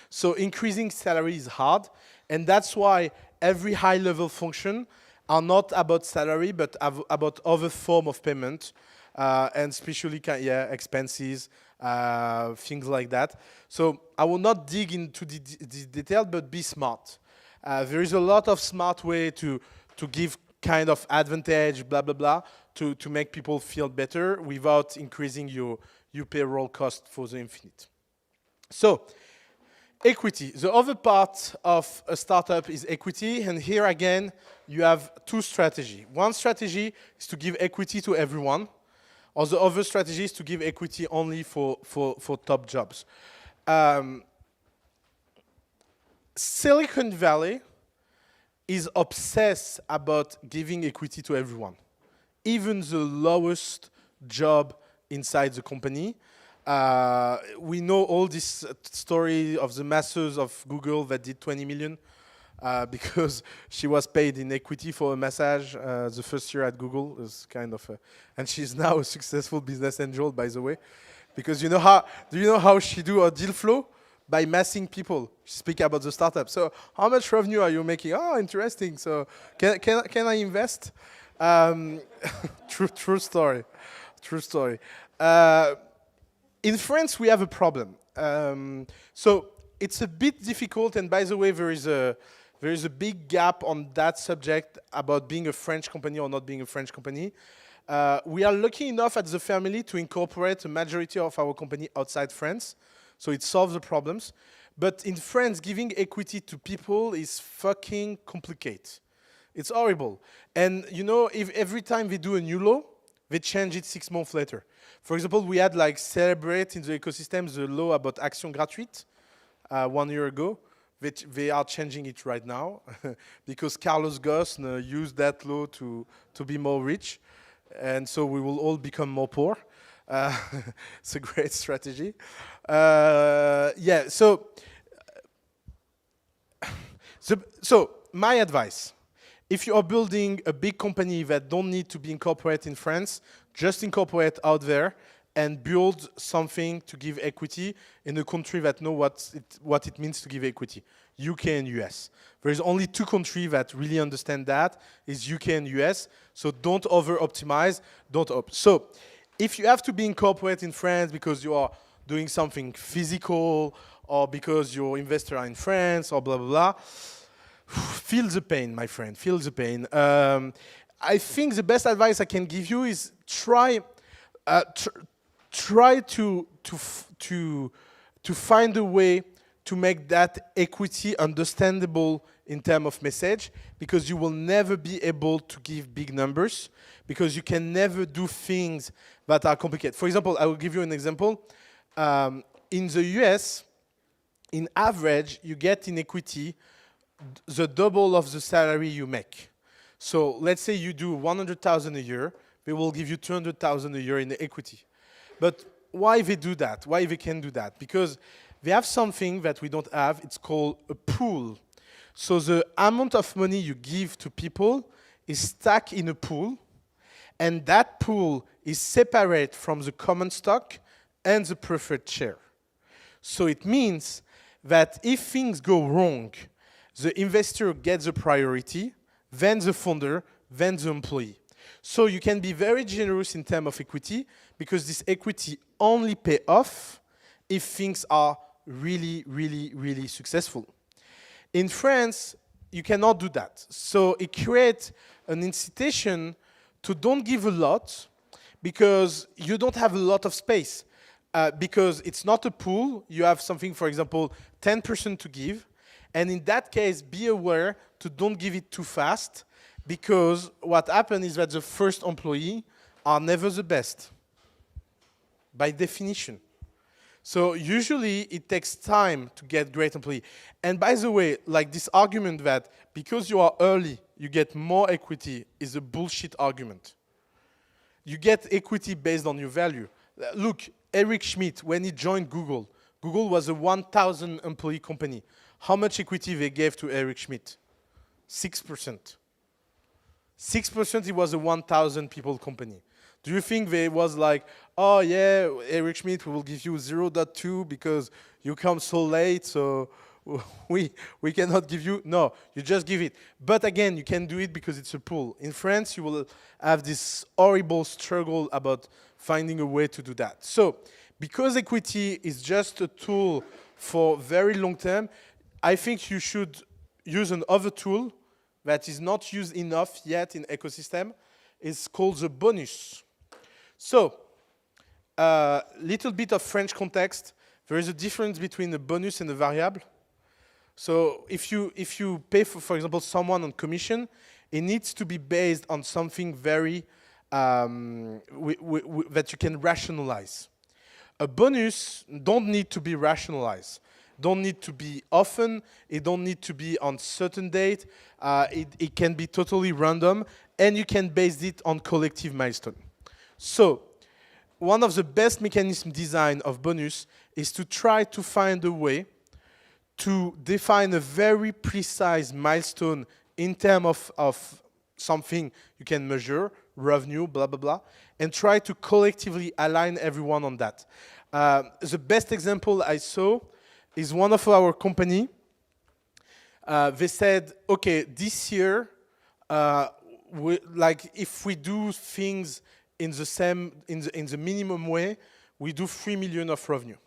So increasing salary is hard, and that's why every high-level function are not about salary, but about other form of payment, and especially expenses, things like that. So I will not dig into the detail, but be smart. There is a lot of smart way to give kind of advantage, blah, blah, blah, to make people feel better without increasing your payroll cost for the infinite. So, equity. The other part of a startup is equity, and here again, you have two strategies. One strategy is to give equity to everyone, or the other strategy is to give equity only for top jobs. Silicon Valley is obsessed about giving equity to everyone, even the lowest job inside the company. We know all this story of the masseurs of Google that did 20 million because she was paid in equity for a massage the first year at Google. It was kind of and she's now a successful business angel, by the way. Because do you know how she do a deal flow? By massing people. Speak about the startup. So how much revenue are you making? Oh, interesting. So can I invest? True story. True story. In France, we have a problem. So it's a bit difficult. And by the way, there is a big gap on that subject about being a French company or not being a French company. We are lucky enough at the family to incorporate a majority of our company outside France. So it solves the problems. But in France, giving equity to people is fucking complicated. It's horrible. And you know, if every time they do a new law, they change it 6 months later. For example, we had like celebrate in the ecosystem the law about action gratuite 1 year ago. They are changing it right now because Carlos Ghosn used that law to be more rich. And so we will all become more poor. It's a great strategy. So my advice, if you are building a big company that don't need to be incorporated in France, just incorporate out there and build something to give equity in a country that know what it means to give equity, UK and US. There's only 2 countries that really understand that, is UK and US, so don't over-optimize, So, if you have to be incorporated in France because you are doing something physical, or because your investors are in France, or blah, blah, blah, feel the pain, my friend, feel the pain. I think the best advice I can give you is try to find a way to make that equity understandable in terms of message, because you will never be able to give big numbers, because you can never do things that are complicated. For example, I will give you an example. In the US, in average, you get in equity the double of the salary you make. So let's say you do 100,000 a year, they will give you 200,000 a year in the equity. But why they do that? Why they can do that? Because they have something that we don't have. It's called a pool. So the amount of money you give to people is stacked in a pool, and that pool is separate from the common stock and the preferred share. So it means that if things go wrong, the investor gets the priority, then the founder, then the employee. So you can be very generous in terms of equity, because this equity only pay off if things are really, really, really successful. In France, you cannot do that. So it creates an incitation to don't give a lot, because you don't have a lot of space. Because it's not a pool, you have something, for example, 10% to give. And in that case, be aware to don't give it too fast, because what happens is that the first employee are never the best, by definition. So usually it takes time to get great employee. And by the way, like this argument that because you are early, you get more equity is a bullshit argument. You get equity based on your value. Look, Eric Schmidt, when he joined Google, Google was a 1,000 employee company. How much equity they gave to Eric Schmidt? 6%. 6% it was a 1,000 people company. Do you think they was like, oh yeah, Eric Schmidt, we will give you 0.2 because you come so late, so we cannot give you? No, you just give it. But again, you can do it because it's a pool. In France, you will have this horrible struggle about finding a way to do that. So, because equity is just a tool for very long term, I think you should use another tool that is not used enough yet in ecosystem. It's called the bonus. So, little bit of French context. There is a difference between a bonus and a variable. So if you pay, for example, someone on commission, it needs to be based on something very that you can rationalize. A bonus don't need to be rationalized. Don't need to be often. It don't need to be on certain date. It can be totally random, and you can base it on collective milestone. So, one of the best mechanism design of bonus is to try to find a way to define a very precise milestone in terms of something you can measure, revenue, blah, blah, blah, and try to collectively align everyone on that. The best example I saw is one of our company. They said, okay, this year, if we do things in the minimum way, we do 3 million of revenue.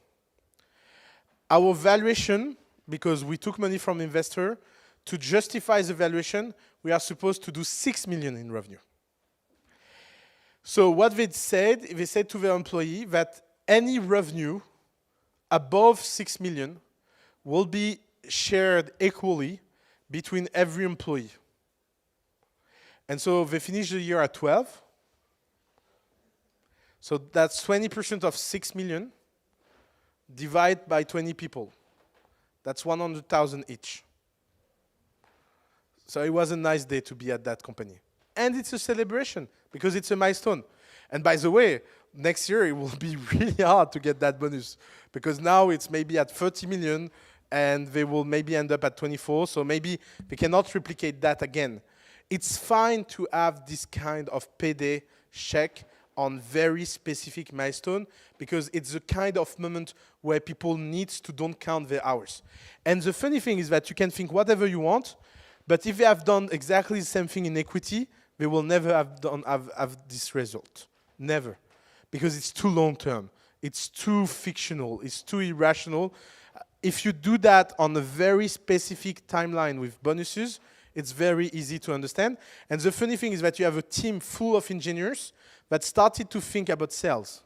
Our valuation, because we took money from investor, to justify the valuation, we are supposed to do 6 million in revenue. So what they said to their employee that any revenue above 6 million will be shared equally between every employee. And so they finished the year at 12. So that's 20% of 6 million divided by 20 people. That's 100,000 each. So it was a nice day to be at that company. And it's a celebration because it's a milestone. And by the way, next year it will be really hard to get that bonus because now it's maybe at 30 million and they will maybe end up at 24. So maybe we cannot replicate that again. It's fine to have this kind of payday check on very specific milestone because it's the kind of moment where people need to don't count their hours. And the funny thing is that you can think whatever you want, but if they have done exactly the same thing in equity, they will never have this result. Never. Because it's too long term. It's too fictional. It's too irrational. If you do that on a very specific timeline with bonuses, it's very easy to understand. And the funny thing is that you have a team full of engineers that started to think about sales.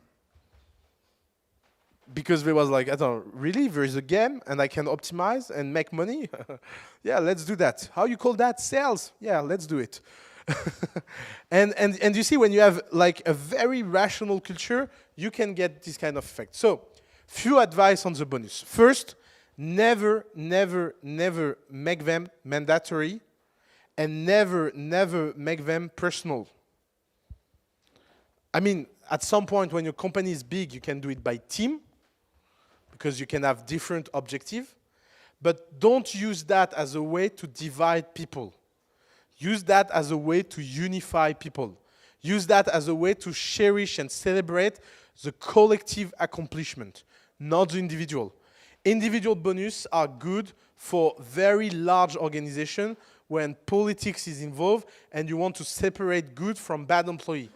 Because they was like, I don't know, really? There is a game and I can optimize and make money? Yeah, let's do that. How you call that? Sales? Yeah, let's do it. and you see, when you have like a very rational culture, you can get this kind of effect. So, few advice on the bonus. First, never, never, never make them mandatory, and never, never make them personal. I mean, at some point when your company is big, you can do it by team, because you can have different objectives, but don't use that as a way to divide people. Use that as a way to unify people. Use that as a way to cherish and celebrate the collective accomplishment, not the individual. Individual bonus are good for very large organizations when politics is involved and you want to separate good from bad employee.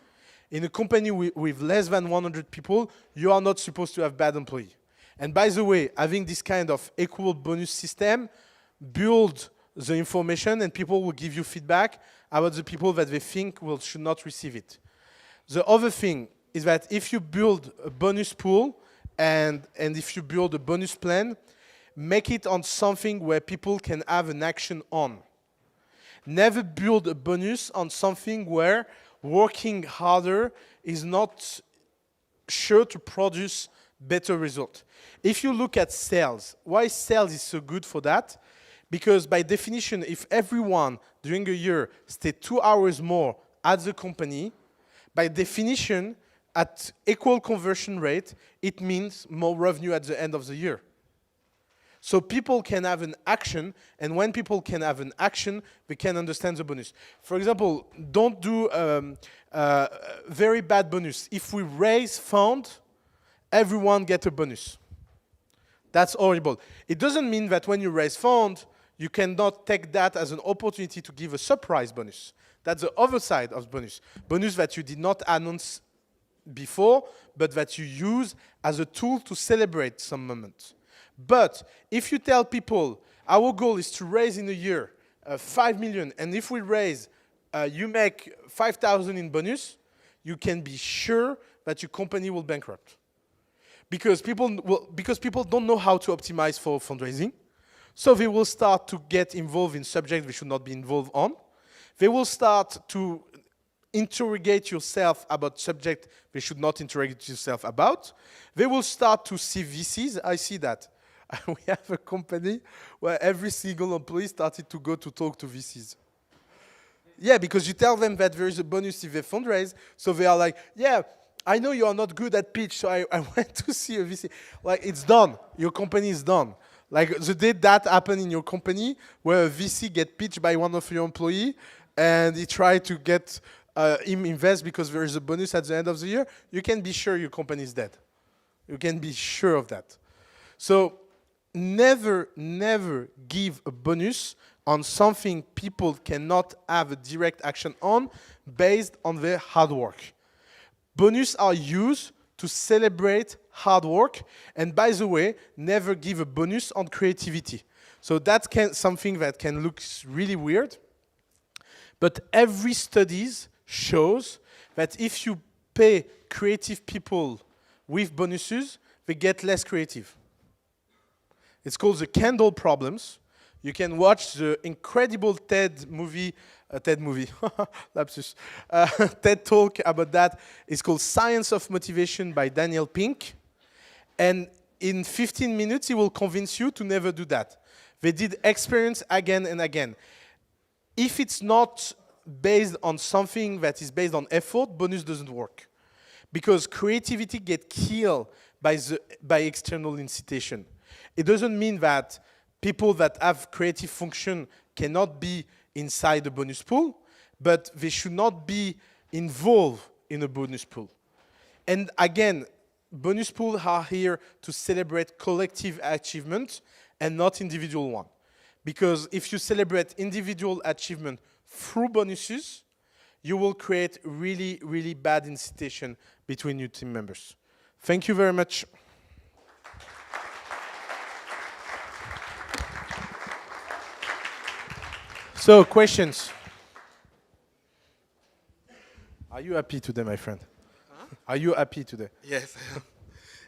In a company with less than 100 people, you are not supposed to have bad employee. And by the way, having this kind of equal bonus system build the information and people will give you feedback about the people that they think should not receive it. The other thing is that if you build a bonus pool and if you build a bonus plan, make it on something where people can have an action on. Never build a bonus on something where working harder is not sure to produce better result. If you look at sales, why sales is so good for that? Because by definition, if everyone during a year stay 2 hours more at the company, by definition, at equal conversion rate, it means more revenue at the end of the year. So people can have an action, and when people can have an action, they can understand the bonus. For example, don't do very bad bonus. If we raise fund, everyone gets a bonus. That's horrible. It doesn't mean that when you raise fund, you cannot take that as an opportunity to give a surprise bonus. That's the other side of bonus. Bonus that you did not announce before, but that you use as a tool to celebrate some moment. But if you tell people, our goal is to raise in a year 5 million, and if we raise, you make 5,000 in bonus, you can be sure that your company will bankrupt. Because people don't know how to optimize for fundraising. So they will start to get involved in subjects they should not be involved on. They will start to interrogate yourself about subjects they should not interrogate yourself about. They will start to see VCs. I see that. We have a company where every single employee started to go to talk to VCs. Yeah, because you tell them that there is a bonus if they fundraise, so they are like, yeah, I know you are not good at pitch, so I went to see a VC. Like, it's done. Your company is done. Like, the day that happened in your company, where a VC get pitched by one of your employees, and he tried to get him invest because there is a bonus at the end of the year, you can be sure your company is dead. You can be sure of that. So, never, never give a bonus on something people cannot have a direct action on based on their hard work. Bonus are used to celebrate hard work, and by the way, never give a bonus on creativity. So that's something that can look really weird, but every studies shows that if you pay creative people with bonuses, they get less creative. It's called the candle problems. You can watch the incredible TED movie, lapsus, TED talk about that. It's called Science of Motivation by Daniel Pink. And in 15 minutes, he will convince you to never do that. They did experiments again and again. If it's not based on something that is based on effort, bonus doesn't work. Because creativity gets killed by external incitation. It doesn't mean that people that have creative function cannot be inside the bonus pool, but they should not be involved in a bonus pool. And again, bonus pools are here to celebrate collective achievement and not individual one. Because if you celebrate individual achievement through bonuses, you will create really, really bad incitation between your team members. Thank you very much. So, questions? Are you happy today, my friend? Huh? Are you happy today? Yes, I am.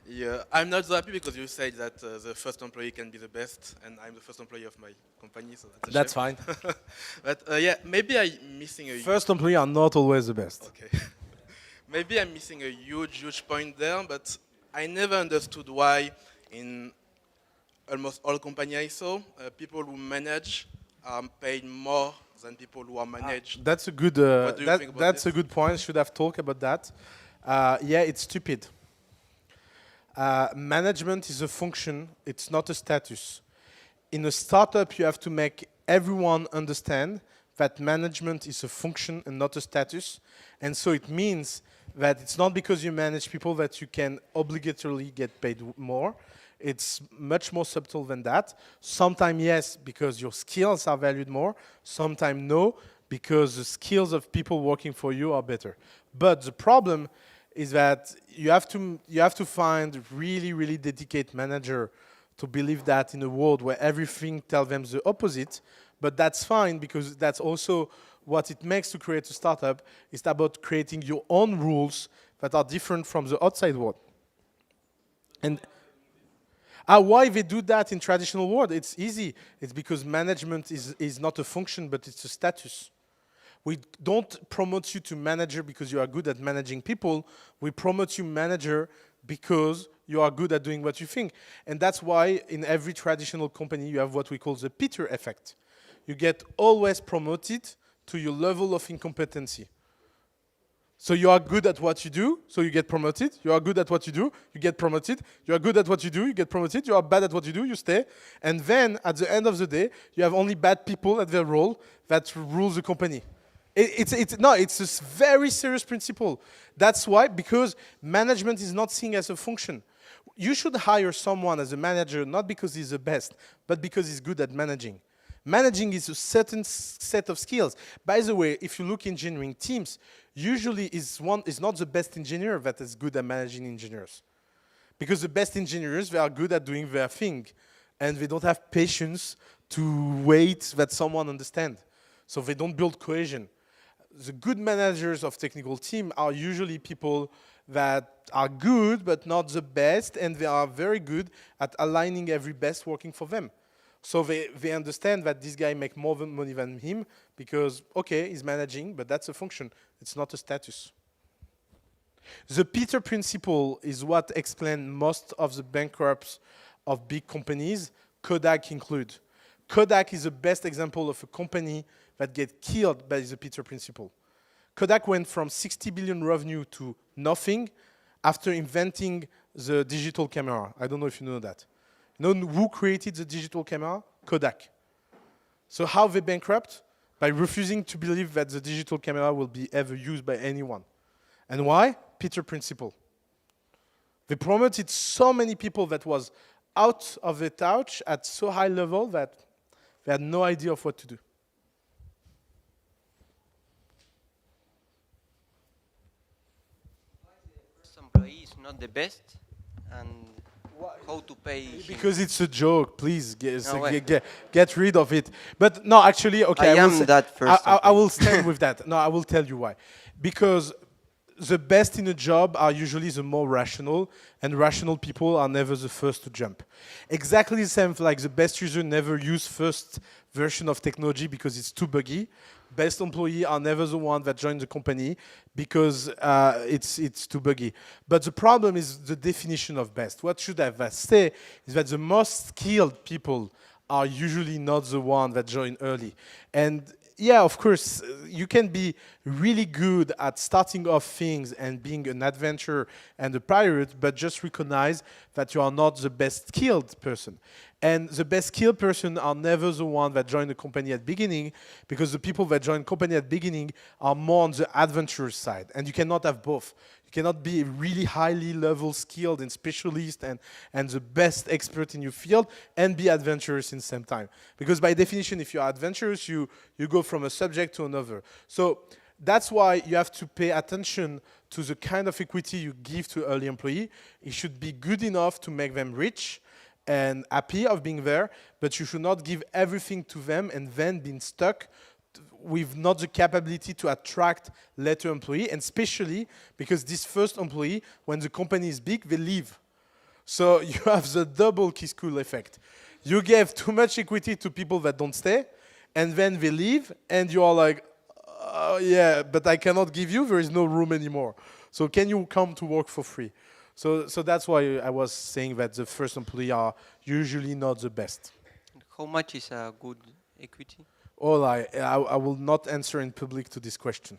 Yeah, I'm not so happy because you said that the first employee can be the best, and I'm the first employee of my company, so that's a That's shame. fine. But yeah, maybe I'm missing a First employee are not always the best. okay. Maybe I'm missing a huge point there, but I never understood why in almost all companies I saw, people who manage are paid more than people who are managed. That's a good. What do you think about That's this? a good point. Should have talked about that. Yeah, it's stupid. Management is a function. It's not a status. In a startup, you have to make everyone understand that management is a function and not a status. And so it means that it's not because you manage people that you can obligatorily get paid more. It's much more subtle than that. Sometimes yes, because your skills are valued more. Sometimes no, because the skills of people working for you are better. But the problem is that you have to find really dedicated manager to believe that in a world where everything tells them the opposite. But that's fine because that's also what it makes to create a startup. It's about creating your own rules that are different from the outside world. And why they do that in traditional world? It's easy. It's because management is not a function, but it's a status. We don't promote you to manager because you are good at managing people. We promote you manager because you are good at doing what you think. And that's why in every traditional company you have what we call the Peter effect. You get always promoted to your level of incompetency. So you are good at what you do, so you get promoted. You are good at what you do, you get promoted. You are good at what you do, you get promoted. You are bad at what you do, you stay. And then at the end of the day, you have only bad people at their role that rule the company. It's a very serious principle. That's why, because management is not seen as a function. You should hire someone as a manager not because he's the best, but because he's good at managing. Managing is a certain set of skills. By the way, if you look engineering teams, usually is not the best engineer that is good at managing engineers. Because the best engineers, they are good at doing their thing, and they don't have patience to wait that someone understands. So they don't build cohesion. The good managers of technical team are usually people that are good but not the best, and they are very good at aligning every best working for them. So they understand that this guy makes more money than him because, okay, he's managing, but that's a function. It's not a status. The Peter principle is what explains most of the bankrupts of big companies, Kodak included. Kodak is the best example of a company that gets killed by the Peter principle. Kodak went from 60 billion revenue to nothing after inventing the digital camera. I don't know if you know that. You know who created the digital camera? Kodak. So how they bankrupt? By refusing to believe that the digital camera will be ever used by anyone. And why? Peter principle. They promoted so many people that was out of the touch at so high level that they had no idea of what to do. First employee is not the best, and how to pay him. Because it's a joke, please No, get rid of it. But no, actually, okay. I am that first I will stand with that. No, I will tell you why. Because the best in a job are usually the more rational, and rational people are never the first to jump. Exactly the same, like the best user never use first version of technology because it's too buggy. Best employee are never the one that join the company because it's too buggy. But the problem is the definition of best. What should I say is that the most skilled people are usually not the one that join early. And yeah, of course, you can be really good at starting off things and being an adventurer and a pirate, but just recognize that you are not the best skilled person. And the best skilled person are never the one that join the company at beginning, because the people that join company at beginning are more on the adventurous side. And you cannot have both. You cannot be really highly level skilled and specialist and the best expert in your field and be adventurous in the same time. Because by definition, if you are adventurous, you go from a subject to another. So that's why you have to pay attention to the kind of equity you give to early employee. It should be good enough to make them rich and happy of being there, but you should not give everything to them and then being stuck with not the capability to attract later employee, and especially because this first employee, when the company is big, they leave. So you have the double key school effect. You give too much equity to people that don't stay, and then they leave, and you are like, oh yeah, but I cannot give you, there is no room anymore. So can you come to work for free? So that's why I was saying that the first employee are usually not the best. How much is a good equity? Oh, I will not answer in public to this question.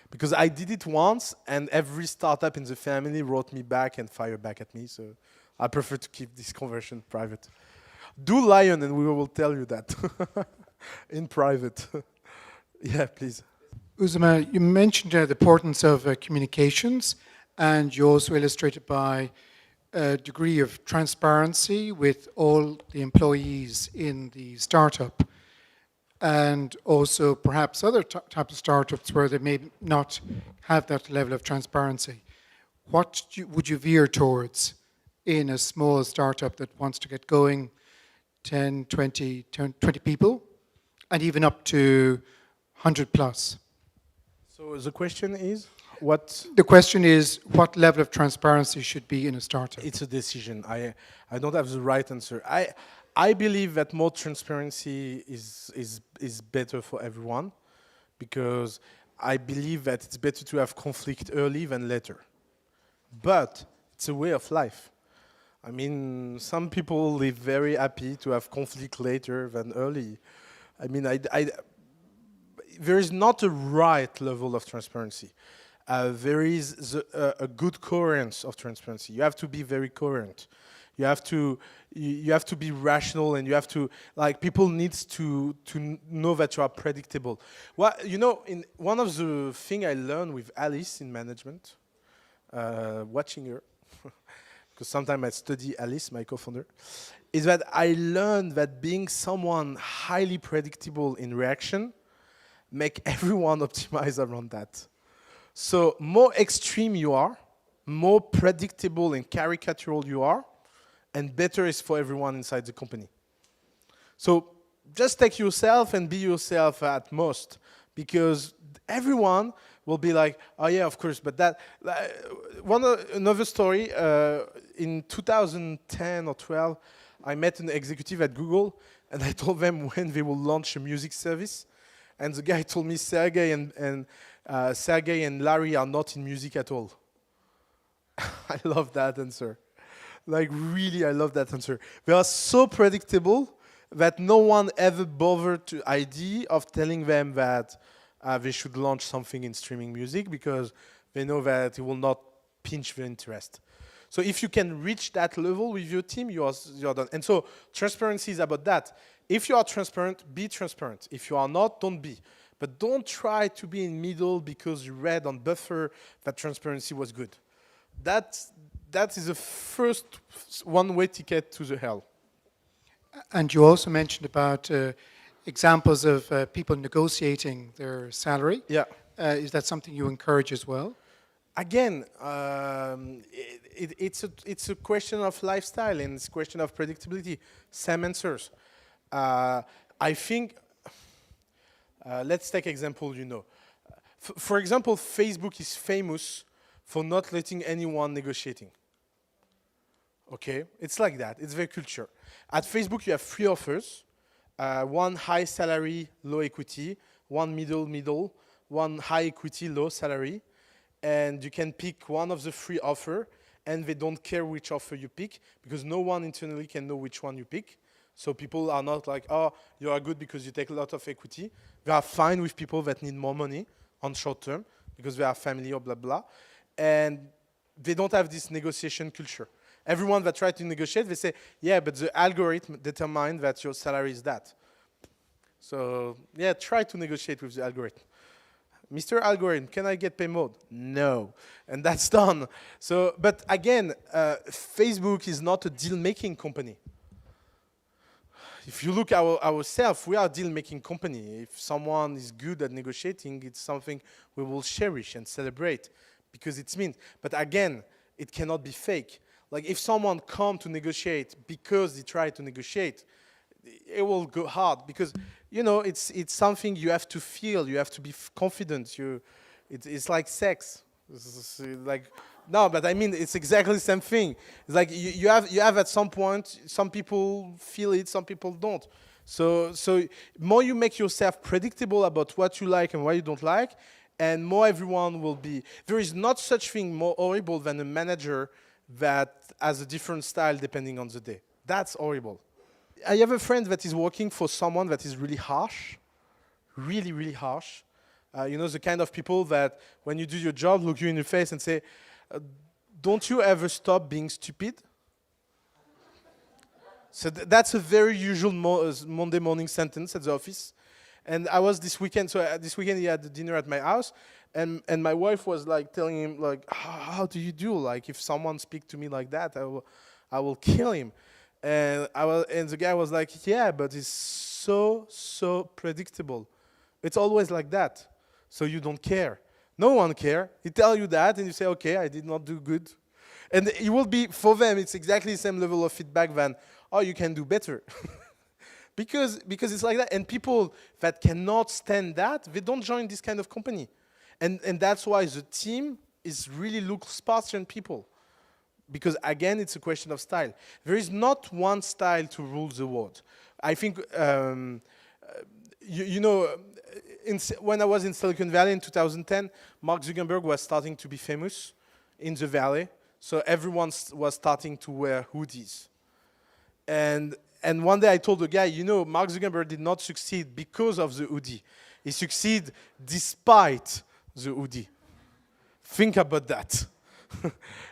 Because I did it once, and every startup in the family wrote me back and fired back at me, so I prefer to keep this conversation private. Do Lion, and we will tell you that in private. Yeah, please. OUSSAMA, you mentioned the importance of communications, and you also illustrated by a degree of transparency with all the employees in the startup, and also perhaps other types of startups where they may not have that level of transparency. What would you veer towards in a small startup that wants to get going, 10, 20 people, and even up to 100 plus? So the question is, what? The question is, what level of transparency should be in a startup? It's a decision. I don't have the right answer. I believe that more transparency is better for everyone, because I believe that it's better to have conflict early than later. But it's a way of life. I mean, some people live very happy to have conflict later than early. I mean, there is not a right level of transparency. There is a good coherence of transparency. You have to be very coherent. You have to be rational, and you have to, like, people needs to know that you are predictable. Well, you know, in one of the things I learned with Alice in management, watching her, because sometimes I study Alice, my co-founder, is that I learned that being someone highly predictable in reaction make everyone optimize around that. So more extreme you are, more predictable and caricatural you are, and better is for everyone inside the company. So just take yourself and be yourself at most, because everyone will be like, oh yeah, of course, but that, another story, in 2010 or 12, I met an executive at Google, and I told them when they will launch a music service, and the guy told me Sergey and Larry are not in music at all. I love that answer. Like, really, I love that answer. They are so predictable that no one ever bothered to idea of telling them that they should launch something in streaming music, because they know that it will not pinch their interest. So if you can reach that level with your team, you are done. And so transparency is about that. If you are transparent, be transparent. If you are not, don't be. But don't try to be in middle because you read on Buffer that transparency was good. That is the first one-way ticket to the hell. And you also mentioned about examples of people negotiating their salary. Yeah. Is that something you encourage as well? Again, it's a question of lifestyle, and it's a question of predictability. Same answers. I think, let's take example, you know. For example, Facebook is famous for not letting anyone negotiating. Okay, it's like that. It's their culture. At Facebook, you have 3 offers: one high salary, low equity; one middle; one high equity, low salary. And you can pick one of the 3 offers, and they don't care which offer you pick, because no one internally can know which one you pick. So people are not like, oh, you are good because you take a lot of equity. They are fine with people that need more money on short term because they are family or blah, blah. And they don't have this negotiation culture. Everyone that tries to negotiate, they say, yeah, but the algorithm determined that your salary is that. So yeah, try to negotiate with the algorithm. Mr. Algorithm, can I get pay mode? No. And that's done. So, but again, Facebook is not a deal-making company. If you look at ourselves, we are a deal-making company. If someone is good at negotiating, it's something we will cherish and celebrate because it's mean. But again, it cannot be fake. Like if someone come to negotiate because they try to negotiate, it will go hard because you know it's something you have to feel. You have to be confident. It's like sex. It's like no, but I mean it's exactly the same thing. It's like you have at some point some people feel it, some people don't. So more you make yourself predictable about what you like and what you don't like, and more everyone will be. There is not such thing more horrible than a manager that has a different style depending on the day. That's horrible. I have a friend that is working for someone that is really harsh, really, really harsh. You know, the kind of people that when you do your job, look you in the face and say, don't you ever stop being stupid? So that's a very usual Monday morning sentence at the office. And I was this weekend, this weekend he had a dinner at my house, and my wife was like telling him, like, how do you do? Like, if someone speaks to me like that, I will kill him. And the guy was like, yeah, but it's so predictable. It's always like that. So you don't care. No one cares. He tells you that, and you say, okay, I did not do good. And it will be, for them, it's exactly the same level of feedback than, oh, you can do better. because it's like that. And people that cannot stand that, they don't join this kind of company. And that's why the team is really looks Spartan people. Because again, it's a question of style. There is not one style to rule the world. I think, you know, when I was in Silicon Valley in 2010, Mark Zuckerberg was starting to be famous in the valley. So everyone was starting to wear hoodies. And one day I told the guy, you know, Mark Zuckerberg did not succeed because of the hoodie. He succeeded despite the hoodie. Think about that.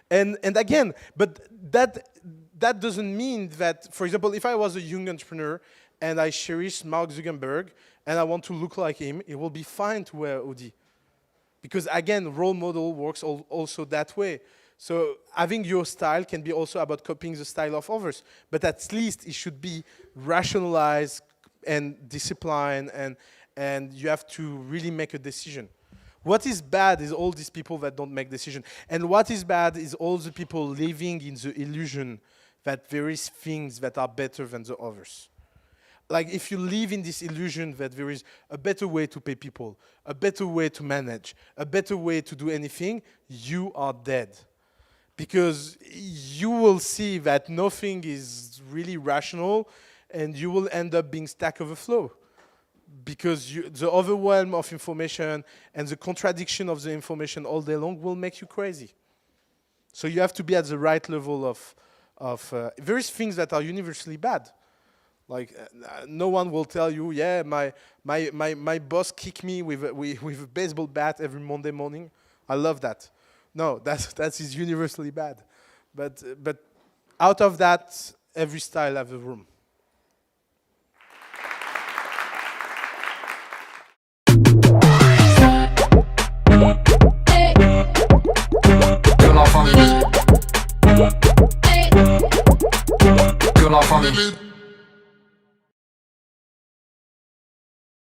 and again, but that doesn't mean that, for example, if I was a young entrepreneur and I cherish Mark Zuckerberg and I want to look like him, it will be fine to wear a hoodie. Because again, role model works also that way. So having your style can be also about copying the style of others, but at least it should be rationalized and disciplined, and you have to really make a decision. What is bad is all these people that don't make decisions. And what is bad is all the people living in the illusion that there is things that are better than the others. Like if you live in this illusion that there is a better way to pay people, a better way to manage, a better way to do anything, you are dead. Because you will see that nothing is really rational and you will end up being Stack Overflow. Because the overwhelm of information and the contradiction of the information all day long will make you crazy. So you have to be at the right level of there is things that are universally bad. Like no one will tell you, yeah, my boss kicked me with a baseball bat every Monday morning. I love that. No, that is universally bad. But out of that, every style has a room. Que l'enfant